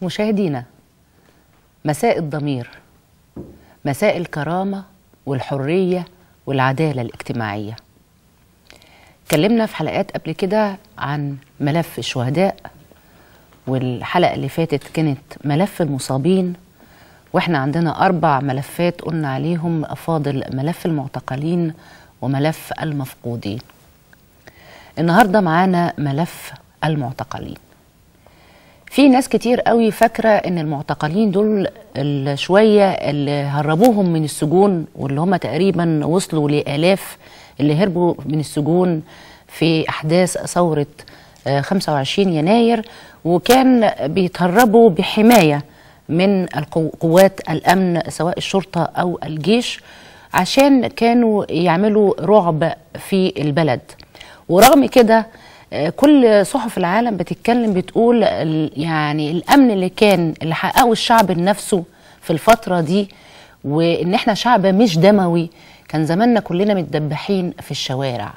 مشاهدينا، مساء الضمير، مساء الكرامة والحرية والعدالة الاجتماعية. اتكلمنا في حلقات قبل كده عن ملف الشهداء، والحلقة اللي فاتت كانت ملف المصابين، واحنا عندنا 4 ملفات قلنا عليهم، فاضل ملف المعتقلين وملف المفقودين. النهاردة معانا ملف المعتقلين. في ناس كتير قوي فاكرة ان المعتقلين دول شوية اللي هربوهم من السجون، واللي هم تقريبا وصلوا لآلاف اللي هربوا من السجون في أحداث ثورة 25 يناير، وكان بيتهربوا بحماية من قوات الأمن سواء الشرطة أو الجيش، عشان كانوا يعملوا رعب في البلد. ورغم كده كل صحف العالم بتتكلم بتقول يعني الأمن اللي حققه الشعب نفسه في الفترة دي، وإن احنا شعب مش دموي، كان زماننا كلنا متدبحين في الشوارع.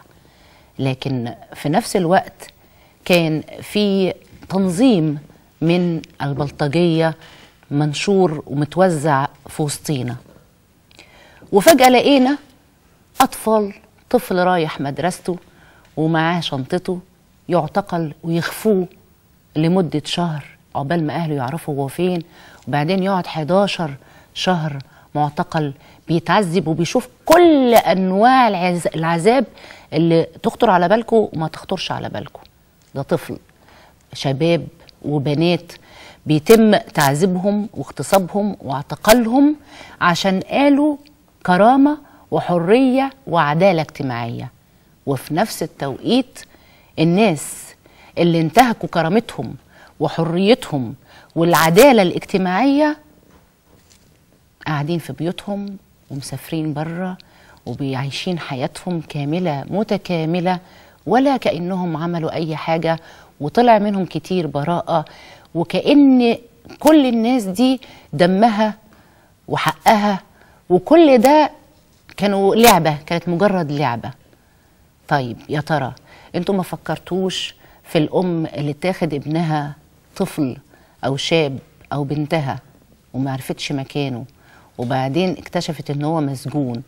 لكن في نفس الوقت كان في تنظيم من البلطجية منشور ومتوزع في وسطينا. وفجأة لقينا طفل رايح مدرسته ومعاه شنطته يعتقل ويخفوه لمدة شهر عقبال ما أهله يعرفوا هو فين، وبعدين يقعد 11 شهر معتقل بيتعذب وبيشوف كل أنواع العذاب اللي تخطر على بالكم وما تخطرش على بالكم. ده طفل، شباب وبنات بيتم تعذيبهم واغتصابهم واعتقالهم عشان قالوا كرامة وحرية وعدالة اجتماعية. وفي نفس التوقيت الناس اللي انتهكوا كرامتهم وحريتهم والعدالة الاجتماعية قاعدين في بيوتهم ومسافرين بره وبيعيشين حياتهم كاملة متكاملة، ولا كأنهم عملوا أي حاجة، وطلع منهم كتير براءة، وكأن كل الناس دي دمها وحقها، وكل ده كانوا لعبة، كانت مجرد لعبة. طيب يا ترى انتوا ما فكرتوش في الأم اللي تاخد ابنها طفل أو شاب أو بنتها وما عرفتش مكانه، وبعدين اكتشفت ان هو مسجون؟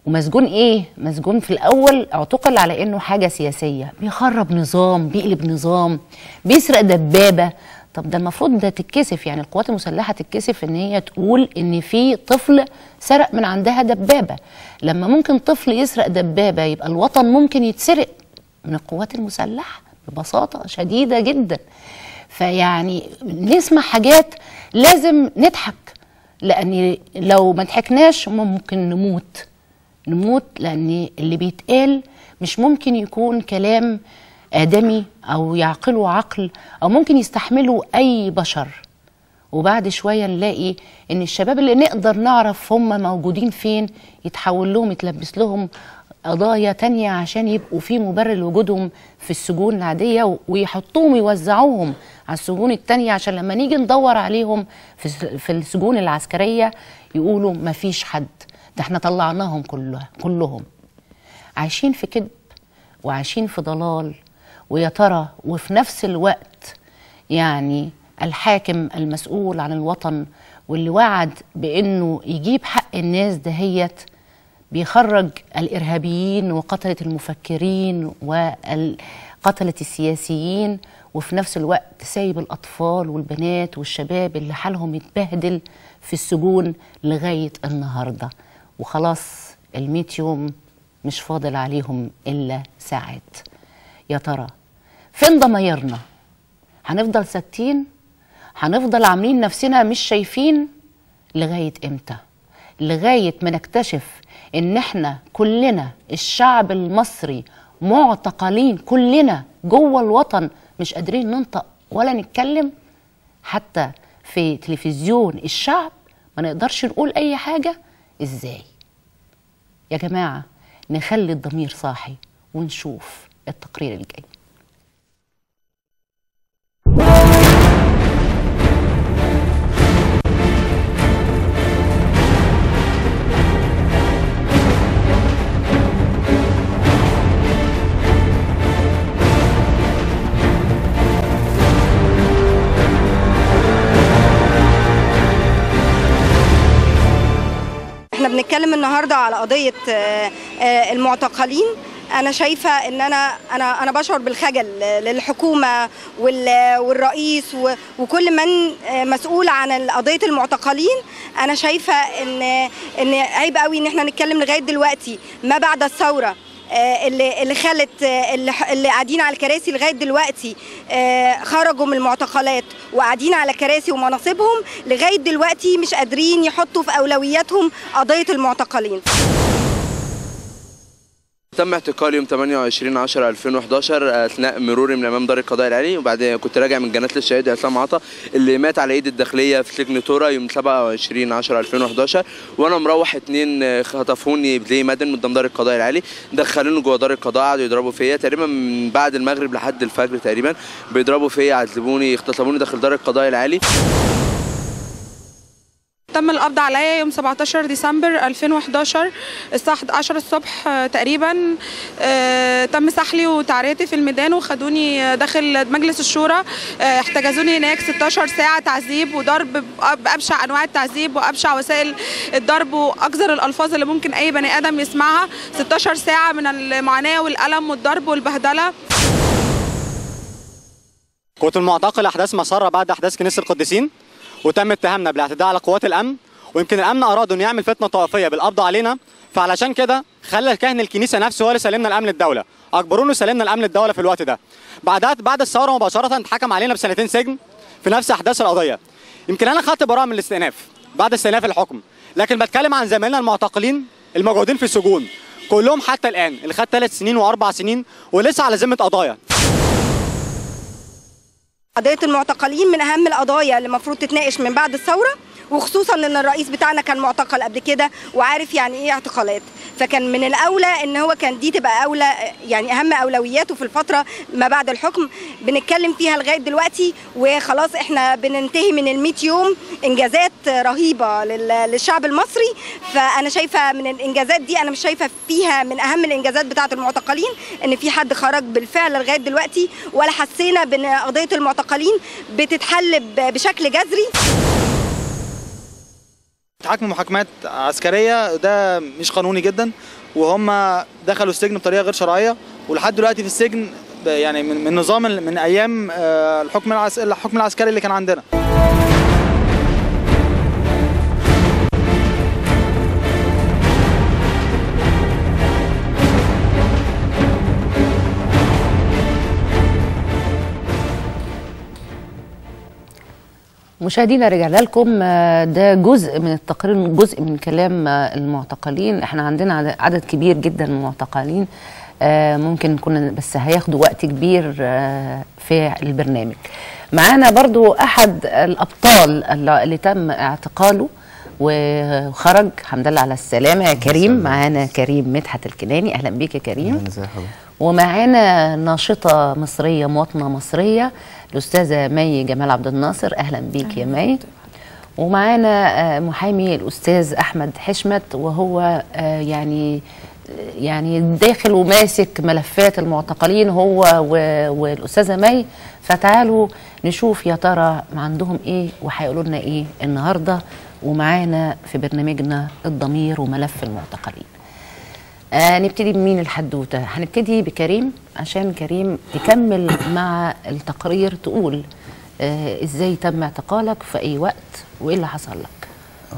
ومسجون ايه؟ مسجون في الأول اعتقل على انه حاجة سياسية، بيخرب نظام، بيقلب نظام، بيسرق دبابة. طب ده المفروض ده تتكسف، يعني القوات المسلحة تتكسف ان هي تقول ان في طفل سرق من عندها دبابة. لما ممكن طفل يسرق دبابة يبقى الوطن ممكن يتسرق من القوات المسلحة ببساطة شديدة جدا. فيعني نسمع حاجات لازم نضحك، لأن لو ما ضحكناش ممكن نموت، لأن اللي بيتقال مش ممكن يكون كلام آدمي أو يعقله عقل أو ممكن يستحمله أي بشر. وبعد شوية نلاقي إن الشباب اللي نقدر نعرف هم موجودين فين يتحول لهم، يتلبس لهم قضايا تانية عشان يبقوا في مبرر لوجودهم في السجون العادية، ويحطوهم يوزعوهم على السجون التانية عشان لما نيجي ندور عليهم في السجون العسكرية يقولوا ما فيش حد، ده احنا طلعناهم كلهم. عايشين في كذب وعايشين في ضلال. ويا ترى وفي نفس الوقت يعني الحاكم المسؤول عن الوطن واللي وعد بأنه يجيب حق الناس دهيت بيخرج الإرهابيين وقتلة المفكرين وقتلة السياسيين، وفي نفس الوقت سايب الأطفال والبنات والشباب اللي حالهم يتبهدل في السجون لغاية النهاردة. وخلاص 100 يوم مش فاضل عليهم إلا ساعات. يا ترى فين ضمايرنا؟ هنفضل ساكتين؟ هنفضل عاملين نفسنا مش شايفين؟ لغاية امتى؟ لغاية ما نكتشف ان احنا كلنا الشعب المصري معتقلين كلنا جوه الوطن، مش قادرين ننطق ولا نتكلم، حتى في تلفزيون الشعب ما نقدرش نقول اي حاجة. ازاي يا جماعة؟ نخلي الضمير صاحي ونشوف التقرير الجاي. بنتكلم النهارده على قضيه المعتقلين. انا شايفه ان انا بشعر بالخجل للحكومه والرئيس وكل من مسؤول عن قضيه المعتقلين. انا شايفه ان عيب قوي ان احنا نتكلم لغايه دلوقتي ما بعد الثوره اللي خلت اللي قاعدين على الكراسي لغايه دلوقتي خرجوا من المعتقلات وقاعدين على كراسي ومناصبهم لغايه دلوقتي مش قادرين يحطوا في اولوياتهم قضيه المعتقلين. تم اعتقالي يوم 28/10/2011 اثناء مروري من امام دار القضاء العالي، وبعدين كنت راجع من جنات للشهيد عصام عطا اللي مات على ايد الداخليه في سجن تورا يوم 27/10/2011، وانا مروح 2 خطفوني بلي مدن من دار القضاء العالي، دخلوني جوه دار القضاء، قعدوا يضربوا فيا تقريبا من بعد المغرب لحد الفجر تقريبا، بيضربوا فيا، عذبوني، اغتصبوني داخل دار القضاء العالي. تم القبض عليا يوم 17 ديسمبر 2011 الساعة 11 الصبح تقريبا. تم سحلي وتعريتي في الميدان وخدوني داخل مجلس الشورى. احتجزوني هناك 16 ساعة تعذيب وضرب بأبشع أنواع التعذيب وأبشع وسائل الضرب وأقذر الألفاظ اللي ممكن أي بني آدم يسمعها. 16 ساعة من المعاناة والألم والضرب والبهدلة. كنت المعتقل أحداث مسرة بعد أحداث كنيسة القديسين، وتم اتهامنا بالاعتداء على قوات الامن، ويمكن الامن ارادوا انه يعمل فتنه طائفيه بالقبض علينا، فعلشان كده خلى كاهن الكنيسه نفسه هو اللي سلمنا الامن الدوله، اجبرونا سلمنا الامن الدوله في الوقت ده. بعد الثوره مباشره اتحكم علينا ب2 سجن في نفس احداث القضيه. يمكن انا خدت براءه من الاستئناف بعد استئناف الحكم، لكن بتكلم عن زمايلنا المعتقلين الموجودين في السجون كلهم حتى الان اللي خد 3 سنين و4 سنين ولسه على ذمه قضايا. قضية المعتقلين من أهم القضايا اللي المفروض تتناقش من بعد الثورة، وخصوصا ان الرئيس بتاعنا كان معتقل قبل كده وعارف يعني ايه اعتقالات، فكان من الاولى ان هو كان دي تبقى اولى، يعني اهم اولوياته في الفتره ما بعد الحكم. بنتكلم فيها لغايه دلوقتي وخلاص احنا بننتهي من ال100 يوم انجازات رهيبه للشعب المصري. فانا شايفه من الانجازات دي، انا مش شايفه فيها من اهم الانجازات بتاعه المعتقلين ان في حد خرج بالفعل لغايه دلوقتي، ولا حسينا بان قضيه المعتقلين بتتحل بشكل جذري. حكم محاكمات عسكريه ده مش قانوني جدا، وهم دخلوا السجن بطريقه غير شرعيه، ولحد دلوقتي في السجن يعني من نظام من ايام الحكم العسكري اللي كان عندنا. مشاهدينا رجعنا لكم، ده جزء من التقرير، جزء من كلام المعتقلين. احنا عندنا عدد كبير جدا من المعتقلين، ممكن كنا بس هياخدوا وقت كبير في البرنامج. معانا برضو احد الابطال اللي تم اعتقاله وخرج، الحمد لله على السلامه يا كريم. معانا كريم مدحت الكناني، اهلا بيك يا كريم. ومعانا ناشطه مصريه، مواطنه مصريه، الاستاذه مي جمال عبد الناصر، اهلا بيك يا مي. ومعانا محامي الاستاذ احمد حشمت، وهو يعني داخل وماسك ملفات المعتقلين هو والاستاذه مي. فتعالوا نشوف يا ترى عندهم ايه وهيقولوا لنا ايه النهارده، ومعانا في برنامجنا الضمير وملف المعتقلين. نبتدي بمين الحدوته؟ هنبتدي بكريم عشان كريم تكمل مع التقرير، تقول ازاي تم اعتقالك في اي وقت وايه اللي حصل لك.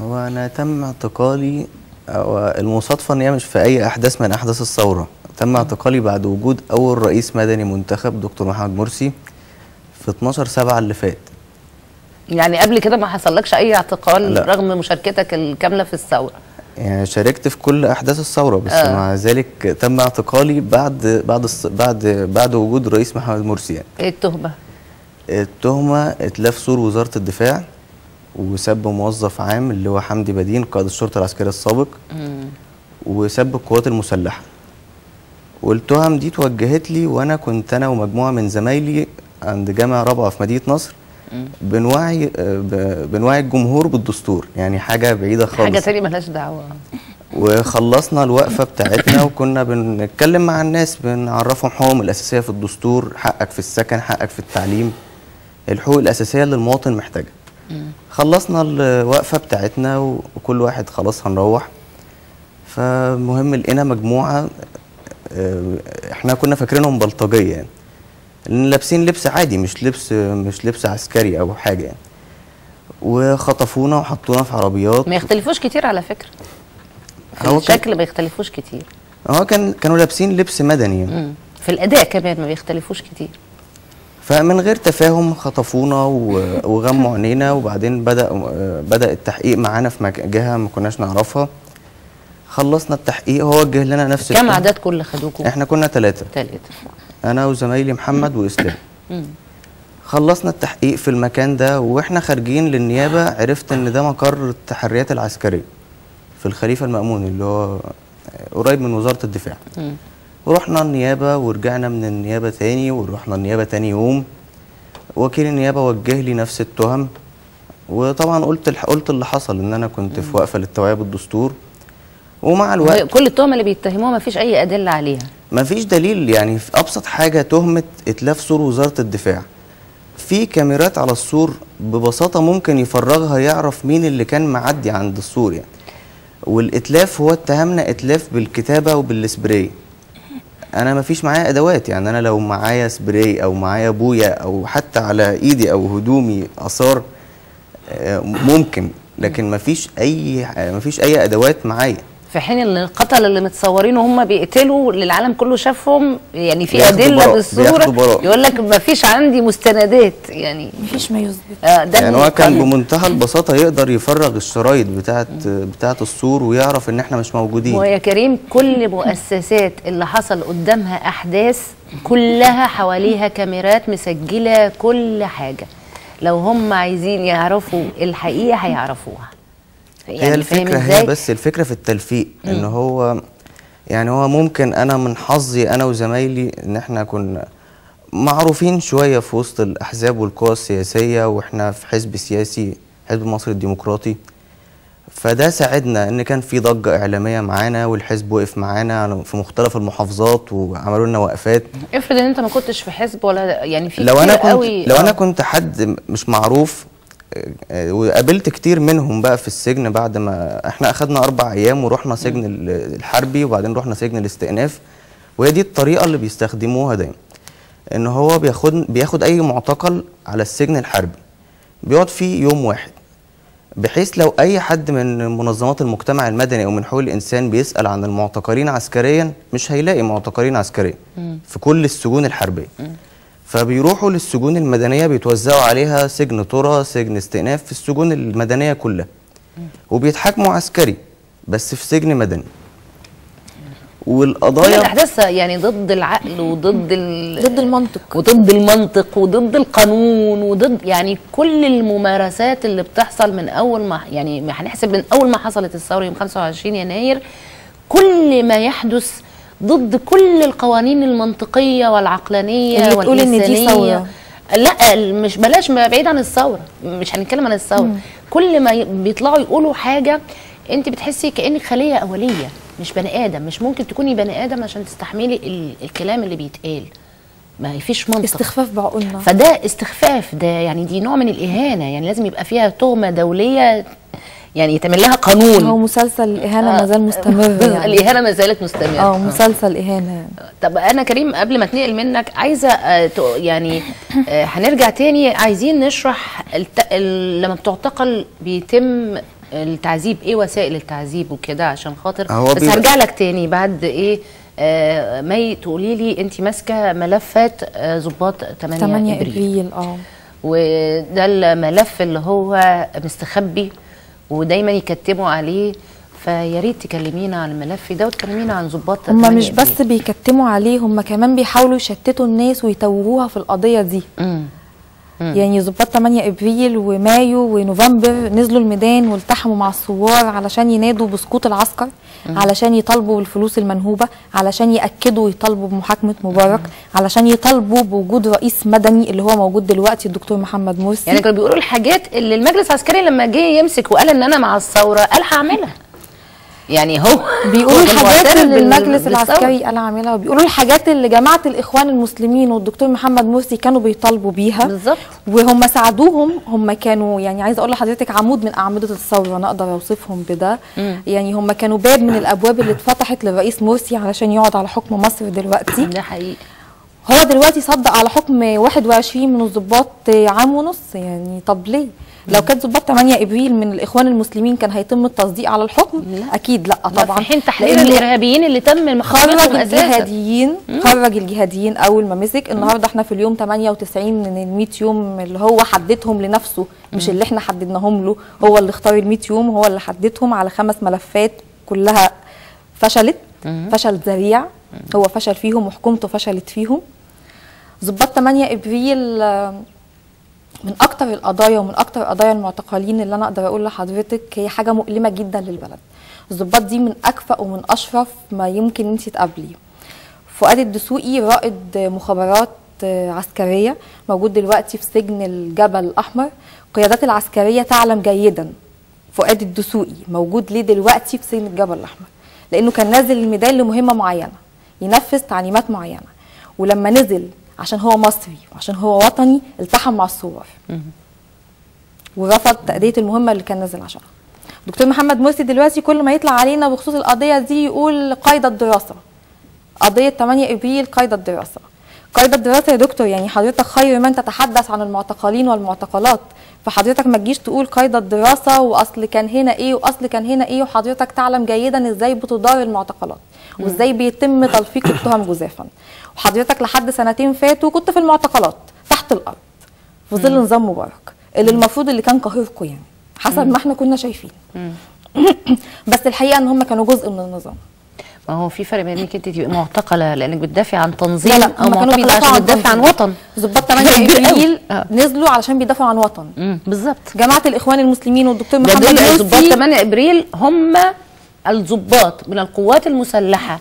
هو انا تم اعتقالي، المصادفه ان هي مش في اي احداث من احداث الثوره. تم اعتقالي بعد وجود اول رئيس مدني منتخب دكتور محمد مرسي في 12/7 اللي فات. يعني قبل كده ما حصلكش اي اعتقال؟ لا. رغم مشاركتك الكامله في الثوره؟ يعني شاركت في كل احداث الثوره، بس مع ذلك تم اعتقالي بعد وجود الرئيس محمد مرسي. يعني ايه التهمه؟ التهمه اتلاف سور وزاره الدفاع، وسب موظف عام اللي هو حمدي بدين قائد الشرطه العسكريه السابق، وسب القوات المسلحه. والتهم دي توجهت لي وانا كنت انا ومجموعه من زمايلي عند جامعه رابعه في مدينه نصر بنوعي الجمهور بالدستور، يعني حاجه بعيده خالص، حاجه تانية مالهاش دعوه. وخلصنا الوقفه بتاعتنا وكنا بنتكلم مع الناس، بنعرفهم حقوقهم الاساسيه في الدستور، حقك في السكن، حقك في التعليم، الحقوق الاساسيه اللي المواطن محتاجها. خلصنا الوقفه بتاعتنا وكل واحد خلاص هنروح. فمهم لقينا مجموعه احنا كنا فاكرينهم بلطجيه يعني، لان لابسين لبس عادي مش لبس عسكري او حاجه يعني، وخطفونا وحطونا في عربيات. ما يختلفوش كتير على فكره في هو الشكل، ما يختلفوش كتير. كانوا لابسين لبس مدني يعني. في الاداء كمان ما بيختلفوش كتير. فمن غير تفاهم خطفونا وغموا عينينا، وبعدين بدأ التحقيق معانا في جهه ما كناش نعرفها. خلصنا التحقيق، هو وجه لنا نفس كم عدد كل خدوكم؟ احنا كنا 3. انا وزمايلي محمد واسلام. خلصنا التحقيق في المكان ده، واحنا خارجين للنيابه عرفت ان ده مقر التحريات العسكريه في الخليفه المأمون اللي هو قريب من وزاره الدفاع. ورحنا النيابه ورجعنا من النيابه تاني، ورحنا النيابه تاني يوم. وكيل النيابه وجه لي نفس التهم، وطبعا قلت اللي حصل، ان انا كنت في وقفه للتوعيه بالدستور. ومع الوقت كل التهم اللي بيتهموها ما فيش اي ادله عليها، ما فيش دليل يعني. في ابسط حاجه تهمه اتلاف سور وزاره الدفاع، في كاميرات على السور ببساطه ممكن يفرغها يعرف مين اللي كان معدي عند السور يعني. والاتلاف هو اتهمنا اتلاف بالكتابه وبالسبراي. انا ما فيش معايا ادوات يعني، انا لو معايا سبراي او معايا بويا او حتى على ايدي او هدومي اثار ممكن، لكن ما فيش اي ادوات معايا. في حين ان القتله اللي متصورين وهم بيقتلوا للعالم كله شافهم يعني، في ادله بالصوره يقول لك ما فيش عندي مستندات يعني، ما فيش ما يثبت. يعني هو كان بمنتهى البساطه يقدر يفرغ الشرايط بتاعت السور ويعرف ان احنا مش موجودين. ويا كريم كل مؤسسات اللي حصل قدامها احداث كلها حواليها كاميرات مسجله كل حاجه، لو هم عايزين يعرفوا الحقيقه هيعرفوها. هي الفكرة هي بس الفكرة في التلفيق، ان هو يعني هو ممكن انا من حظي انا وزمايلي ان احنا كنا معروفين شوية في وسط الاحزاب والقوى السياسية، واحنا في حزب سياسي، حزب مصر الديمقراطي، فده ساعدنا ان كان في ضجة اعلامية معانا، والحزب وقف معانا في مختلف المحافظات وعملوا لنا وقفات. افرض ان انت ما كنتش في حزب ولا يعني في لو انا كنت حد مش معروف، وقابلت كتير منهم بقى في السجن بعد ما احنا اخدنا 4 ايام ورحنا سجن الحربي وبعدين رحنا سجن الاستئناف. وهي دي الطريقه اللي بيستخدموها دايما، ان هو بياخد اي معتقل على السجن الحربي بيقعد فيه يوم واحد، بحيث لو اي حد من منظمات المجتمع المدني او من حقوق الانسان بيسال عن المعتقلين عسكريا مش هيلاقي معتقلين عسكريا في كل السجون الحربيه. فبيروحوا للسجون المدنيه بيتوزعوا عليها سجن طرى، سجن استئناف، في السجون المدنيه كلها، وبيتحاكموا عسكري بس في سجن مدني. والقضايا كل الاحداث يعني ضد العقل وضد ضد المنطق وضد القانون وضد يعني كل الممارسات اللي بتحصل من اول ما يعني هنحسب من اول ما حصلت الثوره يوم 25 يناير، كل ما يحدث ضد كل القوانين المنطقيه والعقلانيه اللي بتقول ان دي ثوره. لا مش بلاش بعيد عن الثوره، مش هنتكلم عن الثوره. كل ما بيطلعوا يقولوا حاجه انت بتحسي كانك خليه اوليه، مش بني ادم، مش ممكن تكوني بني ادم عشان تستحملي الكلام اللي بيتقال، ما فيش منطق. استخفاف بعقولنا، فده استخفاف، ده يعني دي نوع من الاهانه، يعني لازم يبقى فيها تهمه دوليه يعني يتعمل لها قانون. هو مسلسل الاهانه ما زال مستمر يعني. الاهانه ما زالت مستمره. مسلسل اهانه يعني. طب انا كريم قبل ما اتنقل منك عايزه يعني هنرجع تاني، عايزين نشرح لما بتعتقل بيتم التعذيب، ايه وسائل التعذيب وكده عشان خاطر، بس هرجع لك تاني بعد ايه مي تقولي لي انت ماسكه ملفات ضباط 8 ابريل. وده الملف اللي هو مستخبي ودايما يكتموا عليه، فيا ريت تكلمينا عن الملف ده وتكلمينا عن ضباط 8 هم مش بس بيكتموا عليه، هم كمان بيحاولوا يشتتوا الناس ويتوهوها في القضيه دي. يعني ضباط 8 ابريل ومايو ونوفمبر نزلوا الميدان والتحموا مع الثوار علشان ينادوا بسقوط العسكر، علشان يطالبوا بالفلوس المنهوبه، علشان ياكدوا ويطالبوا بمحاكمه مبارك، علشان يطالبوا بوجود رئيس مدني اللي هو موجود دلوقتي الدكتور محمد مرسي. يعني كانوا بيقولوا الحاجات اللي المجلس العسكري لما جه يمسك وقال ان انا مع الثوره قال هعملها. يعني هو بيقولوا الحاجات اللي المجلس بالثورة. العسكري قال عاملها، وبيقولوا الحاجات اللي جماعه الاخوان المسلمين والدكتور محمد مرسي كانوا بيطالبوا بيها بالظبط. وهم ساعدوهم. هم كانوا يعني عايزه اقول لحضرتك عمود من اعمده الثوره، انا اقدر اوصفهم بده. يعني هم كانوا باب من الابواب اللي اتفتحت للرئيس مرسي علشان يقعد على حكم مصر دلوقتي. ده حقيقي. هو دلوقتي صدق على حكم 21 من الضباط عام ونص. يعني طب ليه؟ لو كانت ضباط 8 ابريل من الاخوان المسلمين كان هيتم التصديق على الحكم؟ لا. اكيد لا طبعا. في حين تحرير الارهابيين اللي تم محاكمتهم خرج اساسا. الجهاديين، خرج الجهاديين اول ما مسك. النهارده احنا في اليوم 98 من ال 100 يوم اللي هو حددهم لنفسه، مش اللي احنا حددناهم له. هو اللي اختار ال 100 يوم، هو اللي حددهم على 5 ملفات كلها فشلت فشل ذريع. هو فشل فيهم وحكومته فشلت فيهم. ضباط 8 ابريل من اكتر القضايا ومن اكتر قضايا المعتقلين اللي انا اقدر اقول لحضرتك هي حاجه مؤلمه جدا للبلد. الضباط دي من اكفأ ومن اشرف ما يمكن انت تقابليه. فؤاد الدسوقي رائد مخابرات عسكريه موجود دلوقتي في سجن الجبل الاحمر. القيادات العسكريه تعلم جيدا فؤاد الدسوقي موجود ليه دلوقتي في سجن الجبل الاحمر، لانه كان نازل الميدان لمهمه معينه، ينفذ تعليمات معينه. ولما نزل عشان هو مصري وعشان هو وطني التحم مع الثوار ورفض تأدية المهمة اللي كان نازل عشانها. دكتور محمد مرسي دلوقتي كل ما يطلع علينا بخصوص القضية دي يقول قيد الدراسة، قضية 8 ابريل قيد الدراسة. قيد الدراسة يا دكتور، يعني حضرتك خير من تتحدث عن المعتقلين والمعتقلات، فحضرتك ما تجيش تقول قيد الدراسة واصل كان هنا ايه واصل كان هنا ايه، وحضرتك تعلم جيدا ازاي بتدار المعتقلات وازاي بيتم تلفيق التهم جزافا. وحضرتك لحد سنتين فاتوا كنت في المعتقلات تحت الارض في ظل نظام مبارك اللي المفروض اللي كان قاهركم يعني حسب ما احنا كنا شايفين. بس الحقيقه ان هم كانوا جزء من النظام. ما هو في فرق بين انك انت تبقي معتقله لانك بتدافعي عن تنظيم، لا او معتقله عشان بتدافعي عن وطن. ضباط 8 ابريل نزلوا علشان بيدافعوا عن وطن. بالظبط. جماعه الاخوان المسلمين والدكتور محمد مرسي. ضباط 8 ابريل هم الضباط من القوات المسلحه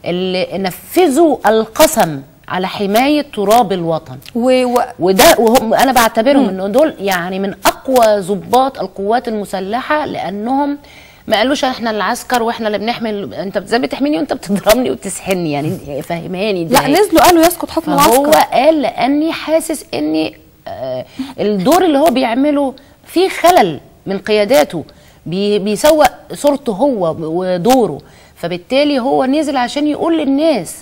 اللي نفذوا القسم على حمايه تراب الوطن. وده وهم انا بعتبرهم ان دول يعني من اقوى ضباط القوات المسلحه، لانهم ما قالوش احنا العسكر واحنا اللي بنحمل، انت ازاي بتحميني وانت بتضربني وتسحني، يعني فهماني. لا نزلوا قالوا يسقط حكم العسكر. هو قال لاني حاسس اني الدور اللي هو بيعمله فيه خلل من قياداته، بيسوق صورته هو ودوره، فبالتالي هو نزل عشان يقول للناس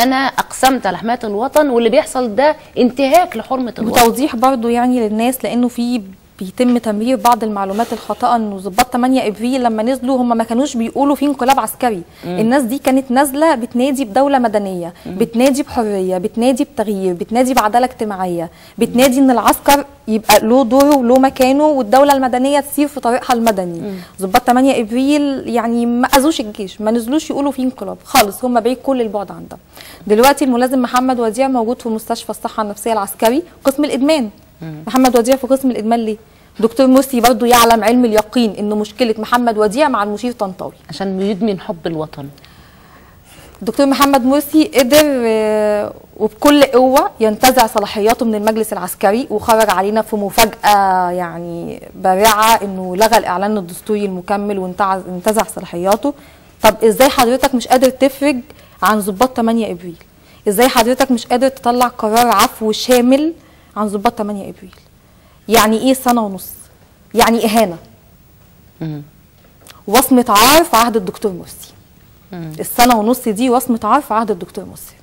انا اقسمت على حمايه الوطن، واللي بيحصل ده انتهاك لحرمه الوطن. وتوضيح برضو يعني للناس، لانه في بيتم تمرير بعض المعلومات الخاطئه انه ضباط 8 ابريل لما نزلوا هم ما كانوش بيقولوا في انقلاب عسكري. الناس دي كانت نازله بتنادي بدوله مدنيه، بتنادي بحريه، بتنادي بتغيير، بتنادي بعداله اجتماعيه، بتنادي ان العسكر يبقى له دوره وله مكانه والدوله المدنيه تسير في طريقها المدني. ضباط 8 ابريل يعني ما اذوش الجيش، ما نزلوش يقولوا في انقلاب خالص، هم بعيد كل البعد عن ده. دلوقتي الملازم محمد وديع موجود في مستشفى الصحه النفسيه العسكري قسم الادمان. محمد وديع في قسم الادمان ليه؟ دكتور مرسي برضو يعلم علم اليقين انه مشكله محمد وديع مع المشير طنطاوي عشان بيدمن حب الوطن. دكتور محمد مرسي قدر وبكل قوه ينتزع صلاحياته من المجلس العسكري، وخرج علينا في مفاجاه يعني بارعه انه لغى الاعلان الدستوري المكمل وانتزع صلاحياته. طب ازاي حضرتك مش قادر تفرج عن ضباط 8 ابريل؟ ازاي حضرتك مش قادر تطلع قرار عفو شامل عن ضباط 8 ابريل؟ يعني ايه سنه ونص؟ يعني اهانه. وصمه عار في عهد الدكتور مرسي. السنه ونص دي وصمه عار في عهد الدكتور مرسي.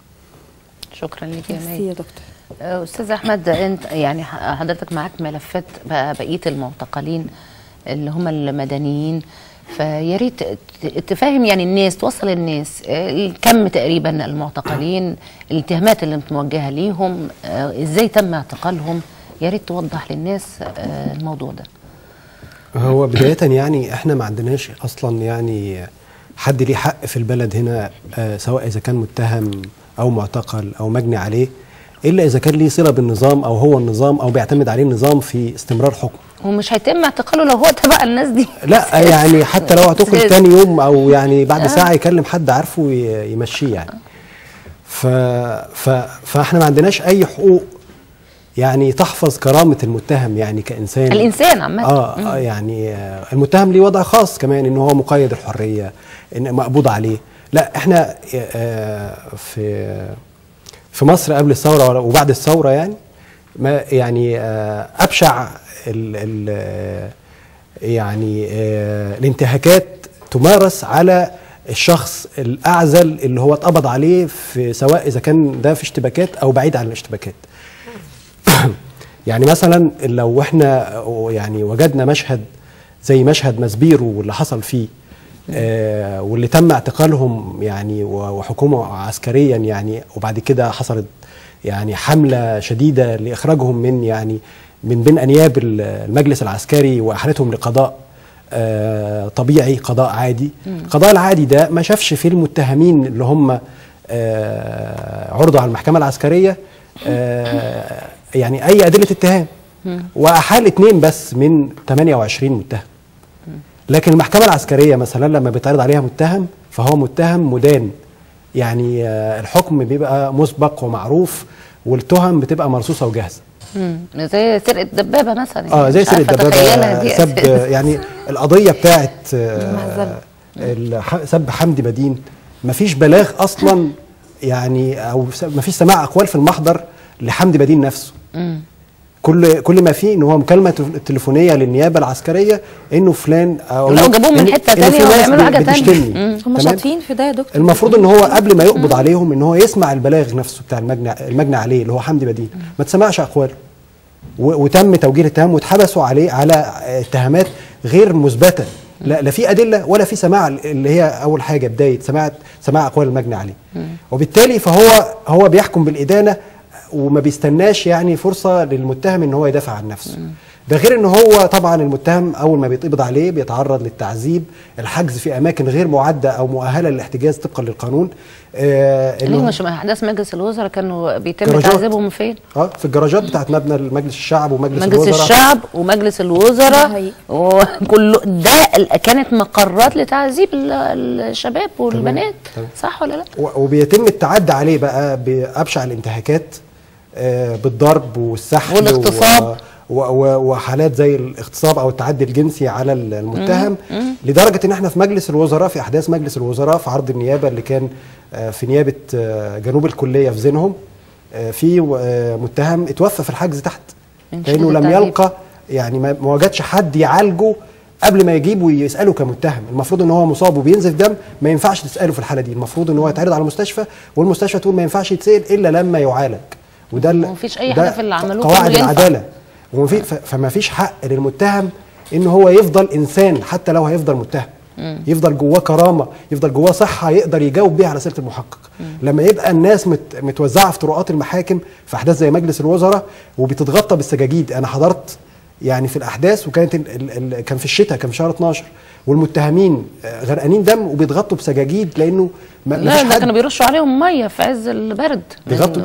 شكرا لك يا ميرسي يا دكتور. استاذ احمد، انت يعني حضرتك معاك ملفات بقيه المعتقلين اللي هم المدنيين، فيا ريت تفهم يعني الناس، توصل الناس كم تقريبا المعتقلين، الاتهامات اللي متوجهه ليهم، ازاي تم اعتقالهم، يا ريت توضح للناس الموضوع ده. هو بداية يعني احنا ما عندناش اصلا يعني حد ليه حق في البلد هنا، سواء اذا كان متهم او معتقل او مجني عليه، الا اذا كان ليه صله بالنظام او هو النظام او بيعتمد عليه النظام في استمرار حكمه. ومش هيتم اعتقاله لو هو تبع الناس دي. لا يعني حتى لو اعتقل تاني يوم او يعني بعد ساعه يكلم حد عارفه يمشيه يعني. فاحنا ما عندناش اي حقوق يعني تحفظ كرامه المتهم يعني كانسان، الانسان عامه. يعني المتهم ليه وضع خاص كمان، ان هو مقيد الحريه، ان مقبوض عليه. لا احنا في مصر قبل الثوره وبعد الثوره يعني ما يعني ابشع يعني الانتهاكات تمارس على الشخص الاعزل اللي هو اتقبض عليه، في سواء اذا كان ده في اشتباكات او بعيد عن الاشتباكات. يعني مثلا لو احنا يعني وجدنا مشهد زي مشهد مسبيرو واللي حصل فيه، واللي تم اعتقالهم يعني وحكومه عسكريا يعني، وبعد كده حصلت يعني حمله شديده لاخراجهم من يعني من بين انياب المجلس العسكري واحالتهم لقضاء طبيعي، قضاء عادي. القضاء العادي ده ما شافش في المتهمين اللي هم عرضوا على المحكمه العسكريه يعني اي ادله اتهام، واحال 2 بس من 28 متهم. لكن المحكمه العسكريه مثلا لما بيتعرض عليها متهم فهو متهم مدان، يعني الحكم بيبقى مسبق ومعروف، والتهم بتبقى مرصوصه وجاهزه. زي سرقه دبابه مثلا. زي سرقه دبابه، سب يعني القضيه بتاعت سب حمدي بدين مفيش بلاغ اصلا يعني، او مفيش سماع اقوال في المحضر لحمدي بدين نفسه. كل ما فيه ان هو مكالمه تليفونيه للنيابه العسكريه انه فلان، او لو جابوه من حته ثانيه ويعملوا حاجه ثانيه. هم شاطرين في ده يا دكتور. المفروض ان هو قبل ما يقبض عليهم ان هو يسمع البلاغ نفسه بتاع المجني عليه اللي هو حمدي بدين، ما تسمعش اقواله، وتم توجيه الاتهام واتحبسوا عليه على اتهامات غير مثبته، لا في ادله ولا في سماع، اللي هي اول حاجه بدايه سماع اقوال المجني عليه. وبالتالي فهو بيحكم بالادانه وما بيستناش يعني فرصه للمتهم ان هو يدافع عن نفسه. ده غير ان هو طبعا المتهم اول ما بيتقبض عليه بيتعرض للتعذيب، الحجز في اماكن غير معده او مؤهله للاحتجاز طبقا للقانون. ليه مش احداث مجلس الوزراء كانوا بيتم تعذيبهم فين؟ في الجراجات بتاعت مبنى مجلس الشعب ومجلس الوزراء. مجلس الشعب ومجلس الوزراء وكل ده كانت مقرات لتعذيب الشباب والبنات. صح ولا لا؟ وبيتم التعدي عليه بقى بابشع الانتهاكات، بالضرب والسحل والاغتصاب وحالات زي الاغتصاب او التعدي الجنسي على المتهم. لدرجه ان احنا في مجلس الوزراء، في احداث مجلس الوزراء في عرض النيابه اللي كان في نيابه جنوب الكليه في زينهم، في متهم اتوفى في الحجز تحت لانه لم يلقى يعني ما وجدش حد يعالجه قبل ما يجيبه ويساله كمتهم. المفروض ان هو مصاب وبينزف دم، ما ينفعش تساله في الحاله دي، المفروض ان هو يتعرض على المستشفى والمستشفى تقول ما ينفعش يتسال الا لما يعالج. وده مفيش اي حاجه في اللي عملوه قواعد العداله. فما فيش حق للمتهم ان هو يفضل انسان، حتى لو هيفضل متهم يفضل جواه كرامه، يفضل جواه صحه يقدر يجاوب بيها على اسئله المحقق. لما يبقى الناس متوزعه في طرقات المحاكم في احداث زي مجلس الوزراء وبتتغطى بالسجاجيد. انا حضرت يعني في الاحداث، وكانت كان في الشتاء، كان في شهر 12، والمتهمين غرقانين دم وبيتغطوا بسجاجيد لانه لا ده كانوا بيرشوا عليهم ميه في عز البرد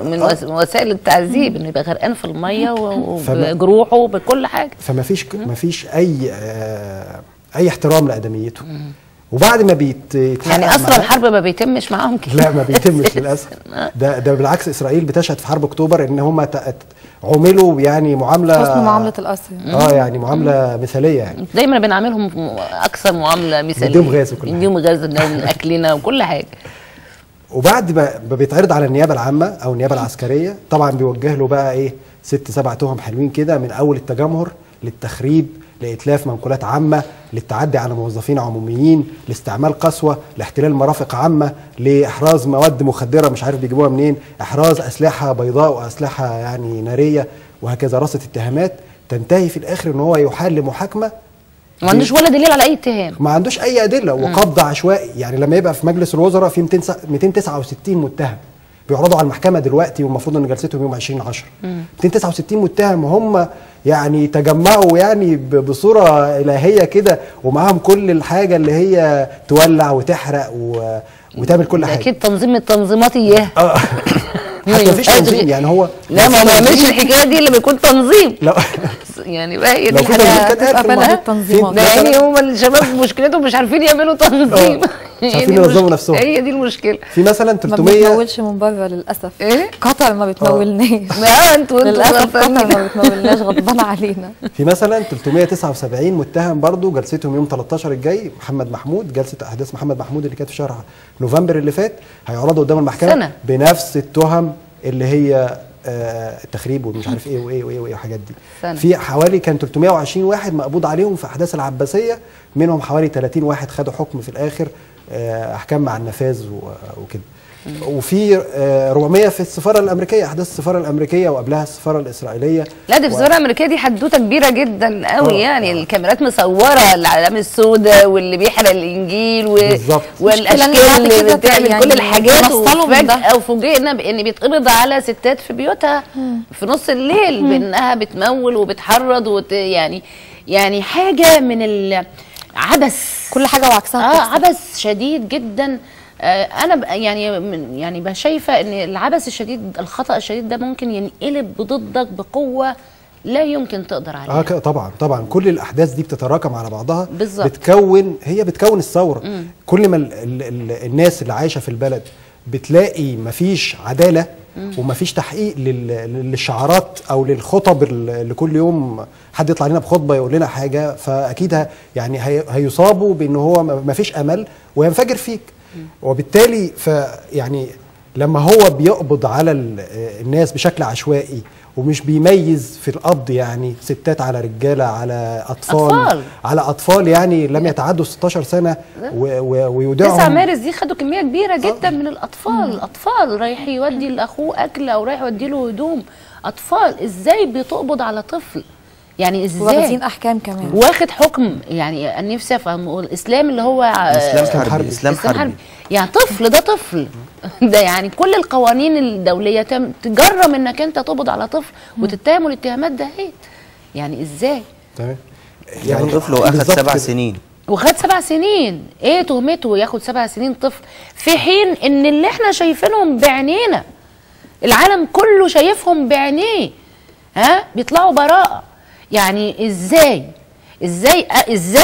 من وسائل التعذيب، انه يبقى غرقان في الميه وبجروحه وبكل حاجه. فما فيش اي احترام لادميته. وبعد ما يعني اصلا الحرب ما بيتمش معاهم كده. لا ما بيتمش للاسف. ده بالعكس، اسرائيل بتشهد في حرب اكتوبر ان هم عملوا يعني معامله الاسر. يعني معامله مثاليه. يعني دايما بنعاملهم اكثر معامله مثاليه، نديهم غاز وكل حاجه، نديهم غاز من اكلنا وكل حاجه. وبعد ما بيتعرض على النيابه العامه او النيابه العسكريه، طبعا بيوجه له بقى ايه 6 7 تهم حلوين كده، من اول التجمهر للتخريب لإتلاف منقولات عامة، للتعدي على موظفين عموميين، لاستعمال قسوة، لاحتلال مرافق عامة، لإحراز مواد مخدرة مش عارف بيجيبوها منين، إحراز أسلحة بيضاء وأسلحة يعني نارية، وهكذا رصة اتهامات تنتهي في الآخر إن هو يحال لمحاكمة ما عندوش ولا دليل على أي اتهام، ما عندوش أي أدلة، وقبض عشوائي. يعني لما يبقى في مجلس الوزراء في 269 متهم بيعرضوا على المحكمة دلوقتي، والمفروض إن جلستهم يوم 20/10. 269 متهم هم يعني تجمعوا يعني بصورة إلهية كده، ومعاهم كل الحاجة اللي هي تولع وتحرق وتعمل كل حاجة. أكيد تنظيم من التنظيمات إياه. حتى مفيش تنظيم يعني. هو لا ما يعملش الحكاية دي اللي بيكون تنظيم. لا يعني بقى هي دي الحاجة بلد التنظيمات. يعني هم الشباب مشكلتهم مش عارفين يعملوا تنظيم. مش عارفين ينظموا نفسهم. هي دي المشكله. في مثلا ما 300 بتمولش من بره للاسف. ايه؟ قطر ما بتمولناش. انتوا للاسف قطر ما بتمولناش، غضبان علينا. في مثلا 379 متهم برضو جلستهم يوم 13 الجاي. محمد محمود، جلسه احداث محمد محمود اللي كانت في شهر نوفمبر اللي فات، هيعرضوا قدام المحكمه سنة. بنفس التهم اللي هي التخريب ومش عارف ايه وايه وايه والحاجات دي. سنة. في حوالي كان 320 واحد مقبوض عليهم في احداث العباسيه، منهم حوالي 30 واحد خدوا حكم في الاخر احكام مع النفاذ وكده. وفي 400 في السفاره الامريكيه، احداث السفاره الامريكيه وقبلها السفاره الاسرائيليه. لا دي في السفاره الامريكيه دي حدوته كبيره جدا قوي يعني. الكاميرات مصوره العلامه السوداء واللي بيحرق الانجيل والاشكال اللي بتعمل يعني كل الحاجات، وفجاه وفوجئنا بان بيتقبض على ستات في بيوتها في نص الليل بانها بتمول وبتحرض يعني حاجه من العبث، كل حاجه وعكسها. عبث شديد جدا. انا يعني شايفه ان العبث الشديد، الخطا الشديد ده ممكن ينقلب ضدك بقوه لا يمكن تقدر عليها. طبعا كل الاحداث دي بتتراكم على بعضها بالظبط، بتكون الثوره. كل ما الناس اللي عايشه في البلد بتلاقي مفيش عداله ومفيش تحقيق للشعارات او للخطب اللي كل يوم حد يطلع لنا بخطبه يقول لنا حاجه، فاكيد يعني هيصابوا بان هو مفيش امل وينفجر فيك. وبالتالي يعني لما هو بيقبض على الناس بشكل عشوائي ومش بيميز في القبض، يعني ستات على رجاله على اطفال يعني لم يتعدوا 16 سنه ويودعهم. 9 مارس دي خدوا كميه كبيره جدا من الاطفال رايح يودي لاخوه اكل او رايح يودي له هدوم. اطفال، ازاي بتقبض على طفل؟ يعني ازاي واخدين احكام كمان، واخد حكم. يعني انا نفسي افهم الاسلام اللي هو اسلام حربي يعني طفل، ده طفل ده يعني كل القوانين الدوليه تجرم انك انت تقبض على طفل وتتهمه الاتهامات ده يعني ازاي؟ تمام. يعني طفل واخد 7 سنين وخد 7 سنين، ايه تهمته ياخد 7 سنين طفل، في حين ان اللي احنا شايفينهم بعينينا العالم كله شايفهم بعينيه بيطلعوا براءة. يعني ازاي